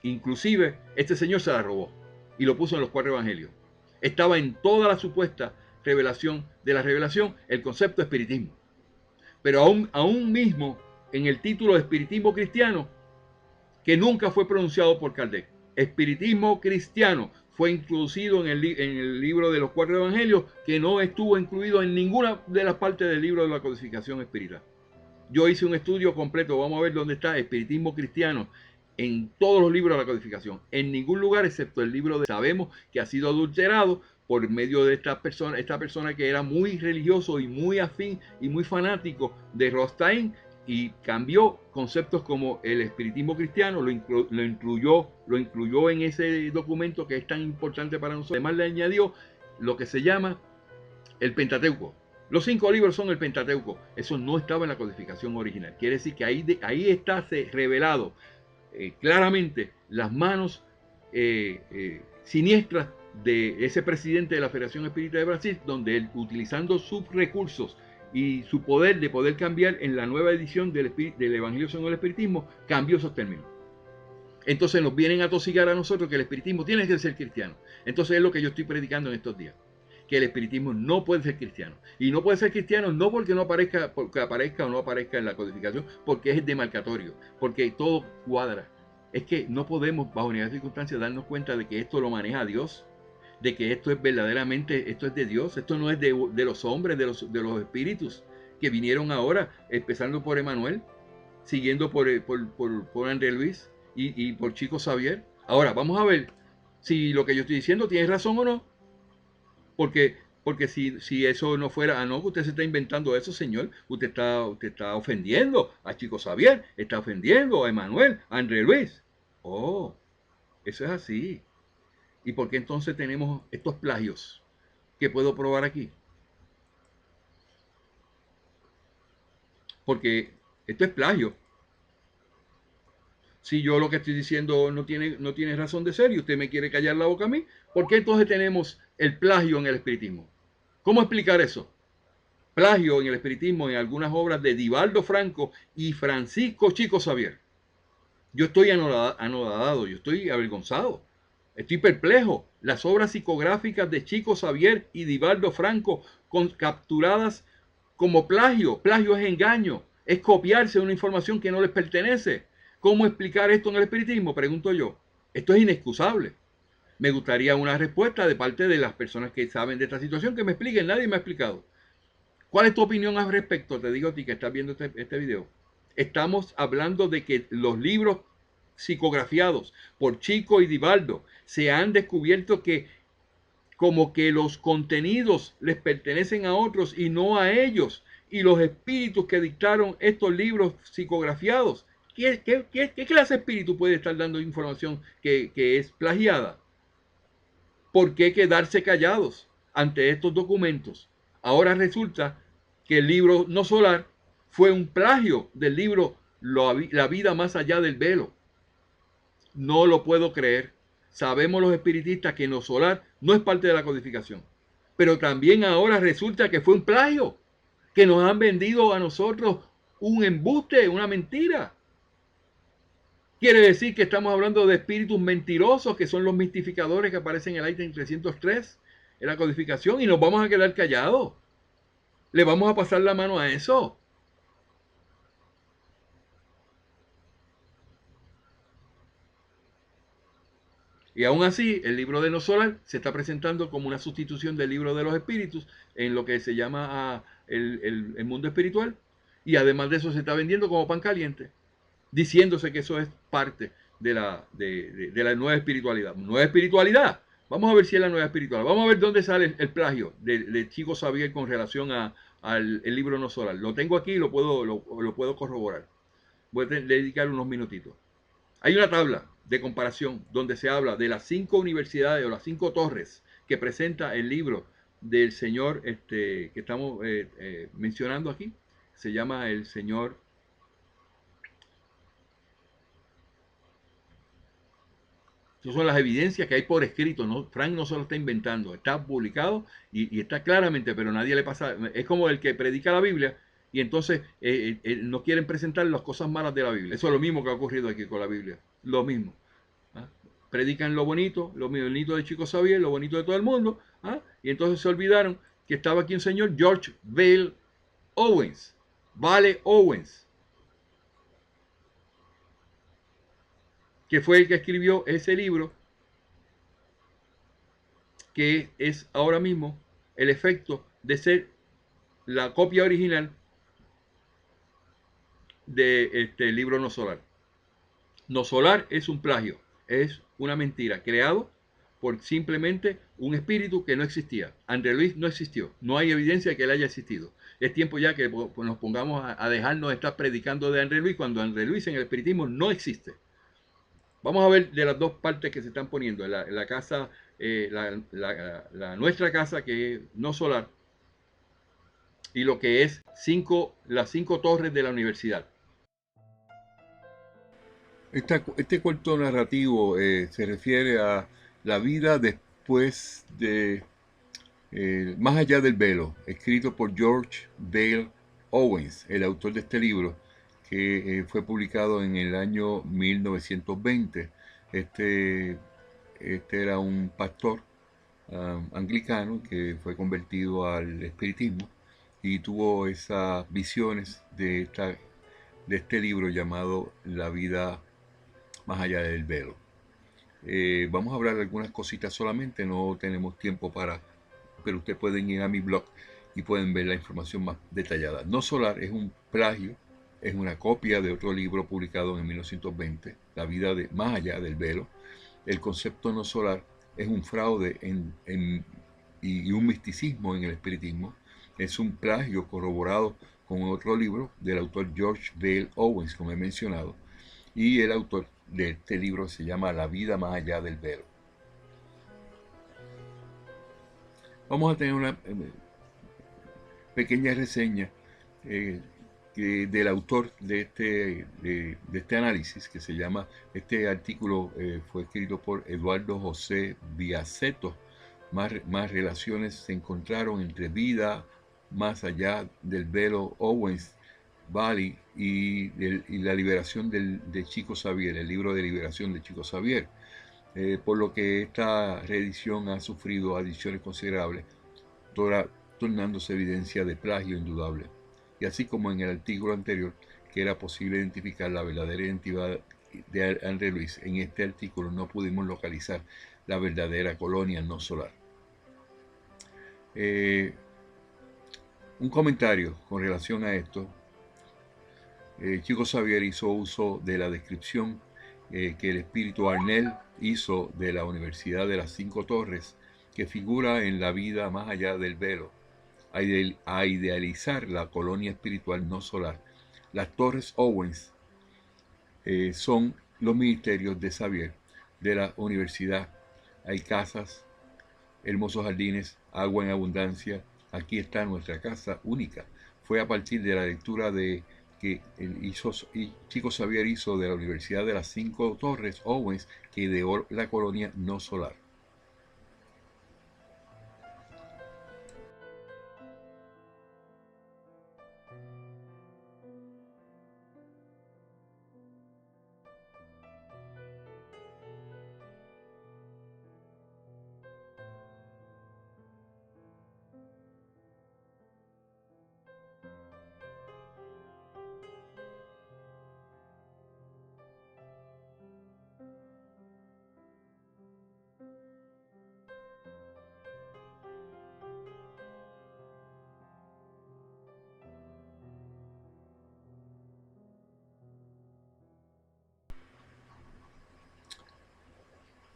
inclusive este señor se la robó y lo puso en los 4 evangelios. Estaba en toda la supuesta revelación de la revelación el concepto de espiritismo. Pero aún mismo en el título de espiritismo cristiano, que nunca fue pronunciado por Kardec, espiritismo cristiano, fue introducido en el libro de los 4 evangelios, que no estuvo incluido en ninguna de las partes del libro de la codificación espírita. Yo hice un estudio completo, vamos a ver dónde está espiritismo cristiano en todos los libros de la codificación, en ningún lugar excepto el libro de... Sabemos que ha sido adulterado por medio de esta persona que era muy religioso y muy afín y muy fanático de Rothstein, y cambió conceptos como el espiritismo cristiano, lo incluyó en ese documento que es tan importante para nosotros. Además le añadió lo que se llama el Pentateuco. Los 5 libros son el Pentateuco. Eso no estaba en la codificación original. Quiere decir que ahí está revelado claramente las manos siniestras de ese presidente de la Federación Espírita de Brasil, donde él, utilizando sus recursos y su poder de poder cambiar en la nueva edición del Evangelio según el Espiritismo, cambió esos términos. Entonces nos vienen a tosigar a nosotros que el espiritismo tiene que ser cristiano. Entonces es lo que yo estoy predicando en estos días, que el espiritismo no puede ser cristiano. Y no puede ser cristiano no porque no aparezca, porque aparezca o no aparezca en la codificación, porque es demarcatorio, porque todo cuadra. Es que no podemos bajo ninguna circunstancia darnos cuenta de que esto lo maneja Dios, de que esto es verdaderamente, esto es de Dios, esto no es de los hombres, de los espíritus que vinieron ahora, empezando por Emanuel, siguiendo por André Luis y por Chico Xavier. Ahora, vamos a ver si lo que yo estoy diciendo tiene razón o no. Porque si eso no fuera, no, usted se está inventando eso, señor. Usted está ofendiendo a Chico Xavier, está ofendiendo a Emanuel, a André Luis. Oh, eso es así. ¿Y por qué entonces tenemos estos plagios que puedo probar aquí? Porque esto es plagio. Si yo lo que estoy diciendo no tiene razón de ser y usted me quiere callar la boca a mí, ¿por qué entonces tenemos el plagio en el espiritismo? ¿Cómo explicar eso? Plagio en el espiritismo en algunas obras de Divaldo Franco y Francisco Chico Xavier. Yo estoy anodado, yo estoy avergonzado, estoy perplejo. Las obras psicográficas de Chico Xavier y Divaldo Franco capturadas como plagio. Plagio es engaño, es copiarse una información que no les pertenece. ¿Cómo explicar esto en el espiritismo? Pregunto yo. Esto es inexcusable. Me gustaría una respuesta de parte de las personas que saben de esta situación, que me expliquen. Nadie me ha explicado. ¿Cuál es tu opinión al respecto? Te digo a ti que estás viendo este video. Estamos hablando de que los libros psicografiados por Chico y Divaldo se han descubierto que como que los contenidos les pertenecen a otros y no a ellos. Y los espíritus que dictaron estos libros psicografiados, ¿qué clase de espíritu puede estar dando información que es plagiada? ¿Por qué quedarse callados ante estos documentos? Ahora resulta que el libro No Solar fue un plagio del libro La vida más allá del velo. No lo puedo creer. Sabemos los espiritistas que No Solar no es parte de la codificación. Pero también ahora resulta que fue un plagio, que nos han vendido a nosotros un embuste, una mentira. Quiere decir que estamos hablando de espíritus mentirosos, que son los mistificadores que aparecen en el ítem 303, en la codificación, y nos vamos a quedar callados. Le vamos a pasar la mano a eso. Y aún así, el libro de No Solar se está presentando como una sustitución del libro de los espíritus en lo que se llama el mundo espiritual. Y además de eso se está vendiendo como pan caliente, diciéndose que eso es parte de la nueva espiritualidad. Nueva espiritualidad. Vamos a ver si es la nueva espiritual. Vamos a ver dónde sale el plagio de Chico Xavier con relación al el libro no solar. Lo tengo aquí y lo puedo corroborar. Voy a dedicar unos minutitos. Hay una tabla de comparación donde se habla de las 5 universidades o las 5 torres que presenta el libro del señor que estamos mencionando aquí. Se llama el señor. Esas son las evidencias que hay por escrito. ¿No? Frank no se lo está inventando. Está publicado y está claramente, pero nadie le pasa. Es como el que predica la Biblia y entonces no quieren presentar las cosas malas de la Biblia. Eso es lo mismo que ha ocurrido aquí con la Biblia. Lo mismo. ¿Ah? Predican lo bonito de Chico Xavier, lo bonito de todo el mundo. ¿Ah? Y entonces se olvidaron que estaba aquí un señor, George Vale Owens. Vale Owens. Que fue el que escribió ese libro que es ahora mismo el efecto de ser la copia original de este libro no solar. No solar es un plagio, es una mentira creado por simplemente un espíritu que no existía. André Luis no existió, no hay evidencia de que él haya existido. Es tiempo ya que nos pongamos a dejarnos de estar predicando de André Luis cuando André Luis en el espiritismo no existe. Vamos a ver de las dos partes que se están poniendo, la casa, nuestra casa que es no solar y lo que es las 5 torres de la universidad. Este cuento narrativo se refiere a la vida después de Más allá del velo, escrito por George Dale Owens, el autor de este libro, que fue publicado en el año 1920. Este, este era un pastor anglicano que fue convertido al espiritismo y tuvo esas visiones de este libro llamado La vida más allá del velo. Vamos a hablar de algunas cositas solamente, no tenemos tiempo para, pero ustedes pueden ir a mi blog y pueden ver la información más detallada. No solar es un plagio, es una copia de otro libro publicado en 1920, La vida de más allá del velo. El concepto no solar es un fraude y un misticismo en el espiritismo. Es un plagio corroborado con otro libro del autor George Dale Owens, como he mencionado, y el autor de este libro se llama La vida más allá del velo. Vamos a tener una pequeña reseña eh, del autor de este análisis, que se llama, este artículo fue escrito por Eduardo José Viaceto. Más relaciones se encontraron entre vida más allá del velo Owens Valley y la liberación de Chico Xavier, el libro de liberación de Chico Xavier, por lo que esta reedición ha sufrido adiciones considerables, tornándose evidencia de plagio indudable. Y así como en el artículo anterior, que era posible identificar la verdadera identidad de André Luis, en este artículo no pudimos localizar la verdadera colonia no solar. Un comentario con relación a esto. Chico Xavier hizo uso de la descripción que el espíritu Arnel hizo de la Universidad de las 5 Torres, que figura en La vida más allá del velo, a idealizar la colonia espiritual no solar. Las Torres Owens son los ministerios de Xavier de la universidad. Hay casas, hermosos jardines, agua en abundancia. Aquí está nuestra casa única. Fue a partir de la lectura que Chico Xavier hizo de la Universidad de las 5 Torres Owens que ideó la colonia no solar.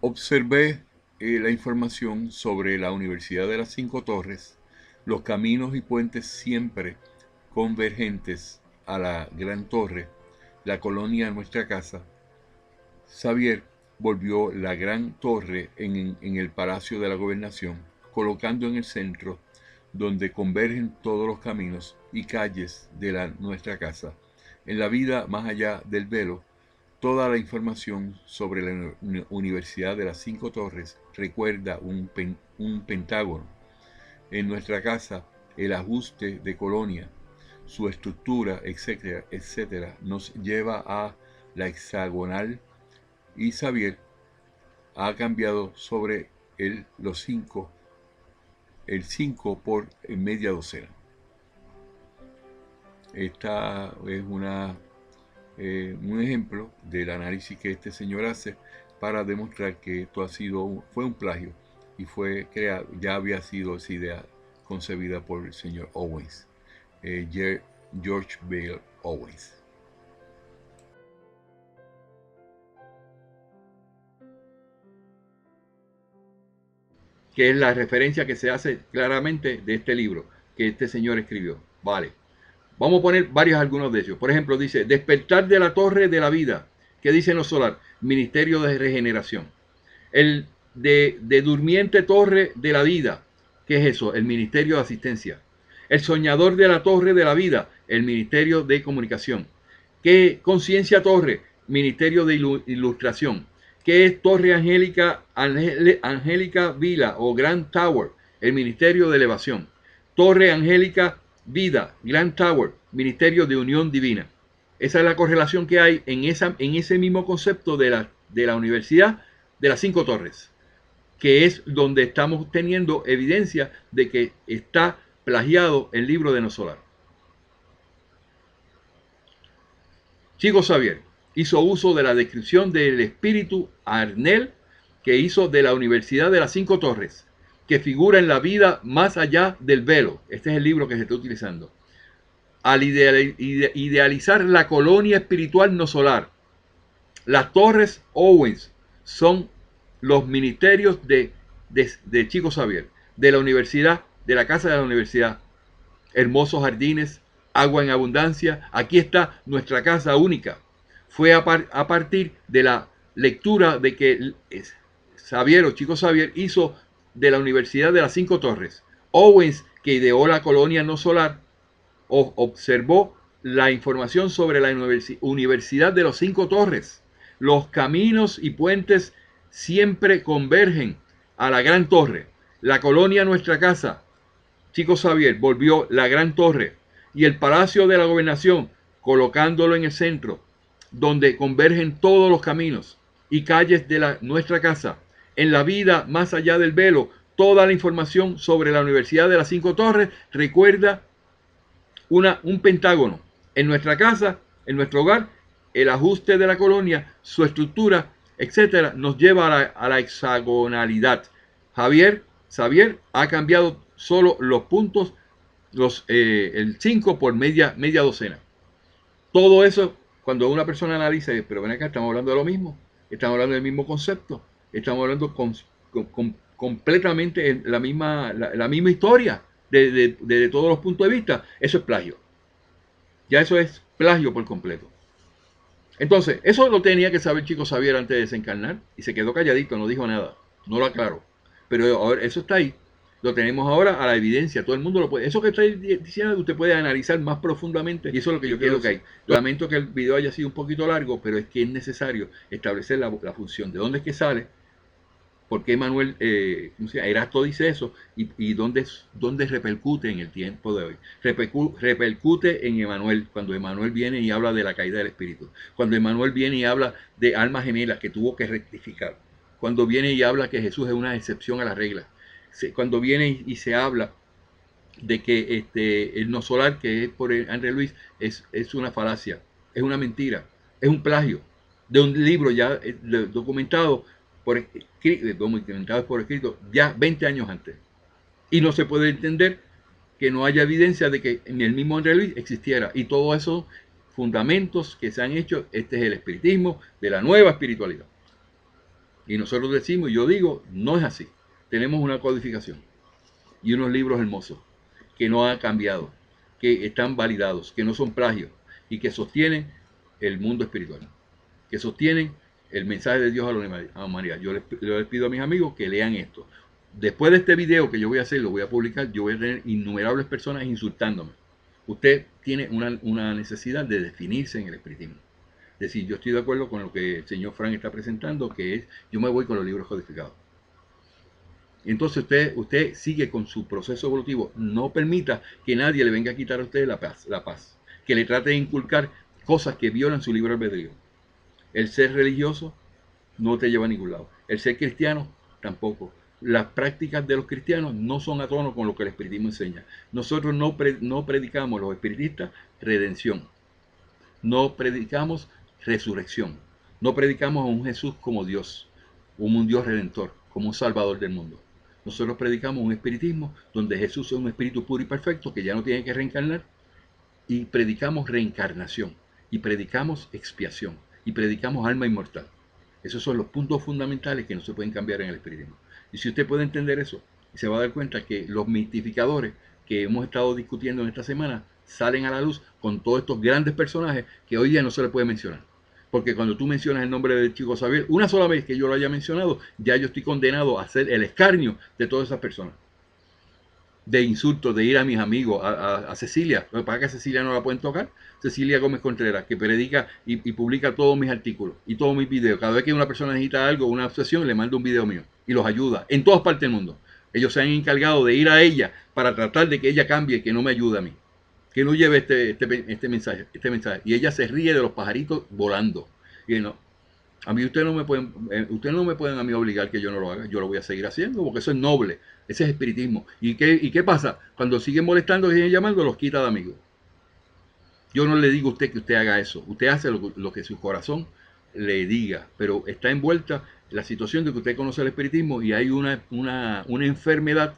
Observé la información sobre la Universidad de las Cinco Torres, los caminos y puentes siempre convergentes a la Gran Torre, la colonia Nuestra Casa, Xavier volvió la Gran Torre en el Palacio de la Gobernación, colocando en el centro, donde convergen todos los caminos y calles de Nuestra Casa, en la vida más allá del velo, toda la información sobre la Universidad de las Cinco Torres recuerda un pentágono. En Nuestra Casa, el ajuste de colonia, su estructura, etcétera, etcétera, nos lleva a la hexagonal, y Xavier ha cambiado sobre el 5 por media docena. Esta es un ejemplo del análisis que este señor hace para demostrar que esto fue un plagio y ya había sido esa idea concebida por el señor Owens, George Bale Owens. Que es la referencia que se hace claramente de este libro que este señor escribió. Vale. Vamos a poner algunos de ellos. Por ejemplo, dice, Despertar de la Torre de la Vida. ¿Qué dice en lo solar? Ministerio de Regeneración. El de Durmiente Torre de la Vida. ¿Qué es eso? El Ministerio de Asistencia. El Soñador de la Torre de la Vida. El Ministerio de Comunicación. ¿Qué Conciencia Torre? Ministerio de Ilustración. ¿Qué es Torre Angélica Vila o Grand Tower? El Ministerio de Elevación. Torre Angélica Vida, Grand Tower, Ministerio de Unión Divina. Esa es la correlación que hay en ese mismo concepto de la Universidad de las Cinco Torres, que es donde estamos teniendo evidencia de que está plagiado el libro de Nosolar. Chico Xavier hizo uso de la descripción del espíritu Arnel que hizo de la Universidad de las Cinco Torres, que figura en la vida más allá del velo. Este es el libro que se está utilizando. Al idealizar la colonia espiritual no solar, las Torres Owens son los ministerios de Chico Xavier, de la universidad, de la casa de la universidad. Hermosos jardines, agua en abundancia. Aquí está nuestra casa única. Fue a partir de la lectura de que Xavier o Chico Xavier hizo de la Universidad de las Cinco Torres. Owens, que ideó la colonia no solar, observó la información sobre la Universidad de las Cinco Torres. Los caminos y puentes siempre convergen a la Gran Torre. La colonia Nuestra Casa, Chico Xavier, volvió la Gran Torre y el Palacio de la Gobernación, colocándolo en el centro, donde convergen todos los caminos y calles de Nuestra Casa. En la vida más allá del velo, toda la información sobre la Universidad de las Cinco Torres recuerda un pentágono. En nuestra casa, en nuestro hogar, el ajuste de la colonia, su estructura, etcétera, nos lleva a la hexagonalidad. Xavier ha cambiado solo los puntos, el 5 por media docena. Todo eso, cuando una persona analiza, pero ven acá, estamos hablando de lo mismo, estamos hablando del mismo concepto, estamos hablando completamente la misma historia de todos los puntos de vista. Eso es plagio. Ya eso es plagio por completo. Entonces, eso lo tenía que saber Chico Xavier antes de desencarnar y se quedó calladito, no dijo nada, no lo aclaró. Pero ahora, eso está ahí. Lo tenemos ahora a la evidencia, todo el mundo lo puede. Eso que estoy diciendo usted puede analizar más profundamente y eso es lo que yo quiero que hay. Lamento que el video haya sido un poquito largo, pero es que es necesario establecer la función. ¿De dónde es que sale? ¿Por qué Manuel Erasto dice eso? ¿Y dónde repercute en el tiempo de hoy? Repercute en Emanuel, cuando Emanuel viene y habla de la caída del espíritu. Cuando Emanuel viene y habla de almas gemelas que tuvo que rectificar. Cuando viene y habla que Jesús es una excepción a la regla. Cuando viene y se habla de que el no solar que es por André Luis es una falacia, es una mentira, es un plagio de un libro ya documentado por escrito ya 20 años antes. Y no se puede entender que no haya evidencia de que en el mismo André Luis existiera. Y todos esos fundamentos que se han hecho, este es el espiritismo de la nueva espiritualidad. Y nosotros decimos, yo digo, no es así. Tenemos una codificación y unos libros hermosos que no han cambiado, que están validados, que no son plagios y que sostienen el mundo espiritual, que sostienen el mensaje de Dios a la humanidad. Yo les pido a mis amigos que lean esto. Después de este video que yo voy a hacer, lo voy a publicar, yo voy a tener innumerables personas insultándome. Usted tiene una necesidad de definirse en el espiritismo. Es decir, yo estoy de acuerdo con lo que el señor Frank está presentando, que es, yo me voy con los libros codificados. Entonces usted sigue con su proceso evolutivo. No permita que nadie le venga a quitar a usted la paz. Que le trate de inculcar cosas que violan su libre albedrío. El ser religioso no te lleva a ningún lado. El ser cristiano tampoco. Las prácticas de los cristianos no son a tono con lo que el espiritismo enseña. Nosotros no predicamos, los espiritistas, redención. No predicamos resurrección. No predicamos a un Jesús como Dios, un Dios redentor, como un salvador del mundo. Nosotros predicamos un espiritismo donde Jesús es un espíritu puro y perfecto que ya no tiene que reencarnar, y predicamos reencarnación, y predicamos expiación, y predicamos alma inmortal. Esos son los puntos fundamentales que no se pueden cambiar en el espiritismo. Y si usted puede entender eso, se va a dar cuenta que los mistificadores que hemos estado discutiendo en esta semana salen a la luz con todos estos grandes personajes que hoy día no se les puede mencionar. Porque cuando tú mencionas el nombre del Chico Xavier, una sola vez que yo lo haya mencionado, ya yo estoy condenado a ser el escarnio de todas esas personas. De insultos, de ir a mis amigos, a Cecilia. Lo que pasa es que a Cecilia no la pueden tocar. Cecilia Gómez Contreras, que predica y publica todos mis artículos y todos mis videos. Cada vez que una persona necesita algo, una obsesión, le mando un video mío y los ayuda en todas partes del mundo. Ellos se han encargado de ir a ella para tratar de que ella cambie, que no me ayude a mí, que no lleve este mensaje. Y ella se ríe de los pajaritos volando. Y no, a mí ustedes no me pueden a mí obligar que yo no lo haga. Yo lo voy a seguir haciendo porque eso es noble. Ese es espiritismo. ¿Y qué pasa? Cuando siguen molestando y siguen llamando, los quita de amigos. Yo no le digo a usted que usted haga eso. Usted hace lo que su corazón le diga. Pero está envuelta la situación de que usted conoce el espiritismo y hay una enfermedad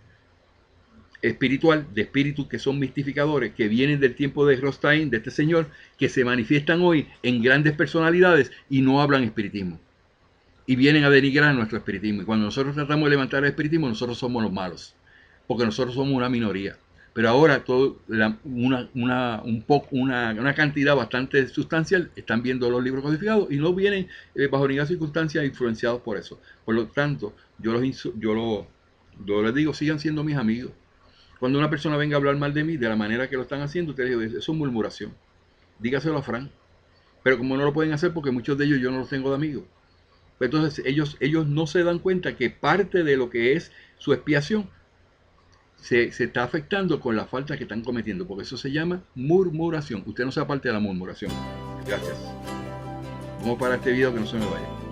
espiritual, de espíritus que son mistificadores, que vienen del tiempo de Rothstein, de este señor, que se manifiestan hoy en grandes personalidades y no hablan espiritismo. Y vienen a denigrar nuestro espiritismo. Y cuando nosotros tratamos de levantar el espiritismo, nosotros somos los malos. Porque nosotros somos una minoría. Pero ahora una cantidad bastante sustancial están viendo los libros codificados y no vienen bajo ninguna circunstancia influenciados por eso. Por lo tanto, yo les digo, sigan siendo mis amigos. Cuando una persona venga a hablar mal de mí, de la manera que lo están haciendo, ustedes digo, eso es murmuración. Dígaselo a Frank. Pero como no lo pueden hacer porque muchos de ellos yo no los tengo de amigos. Entonces ellos no se dan cuenta que parte de lo que es su expiación se está afectando con la falta que están cometiendo, porque eso se llama murmuración. Usted no sea parte de la murmuración. Gracias. Vamos para este video que no se me vaya.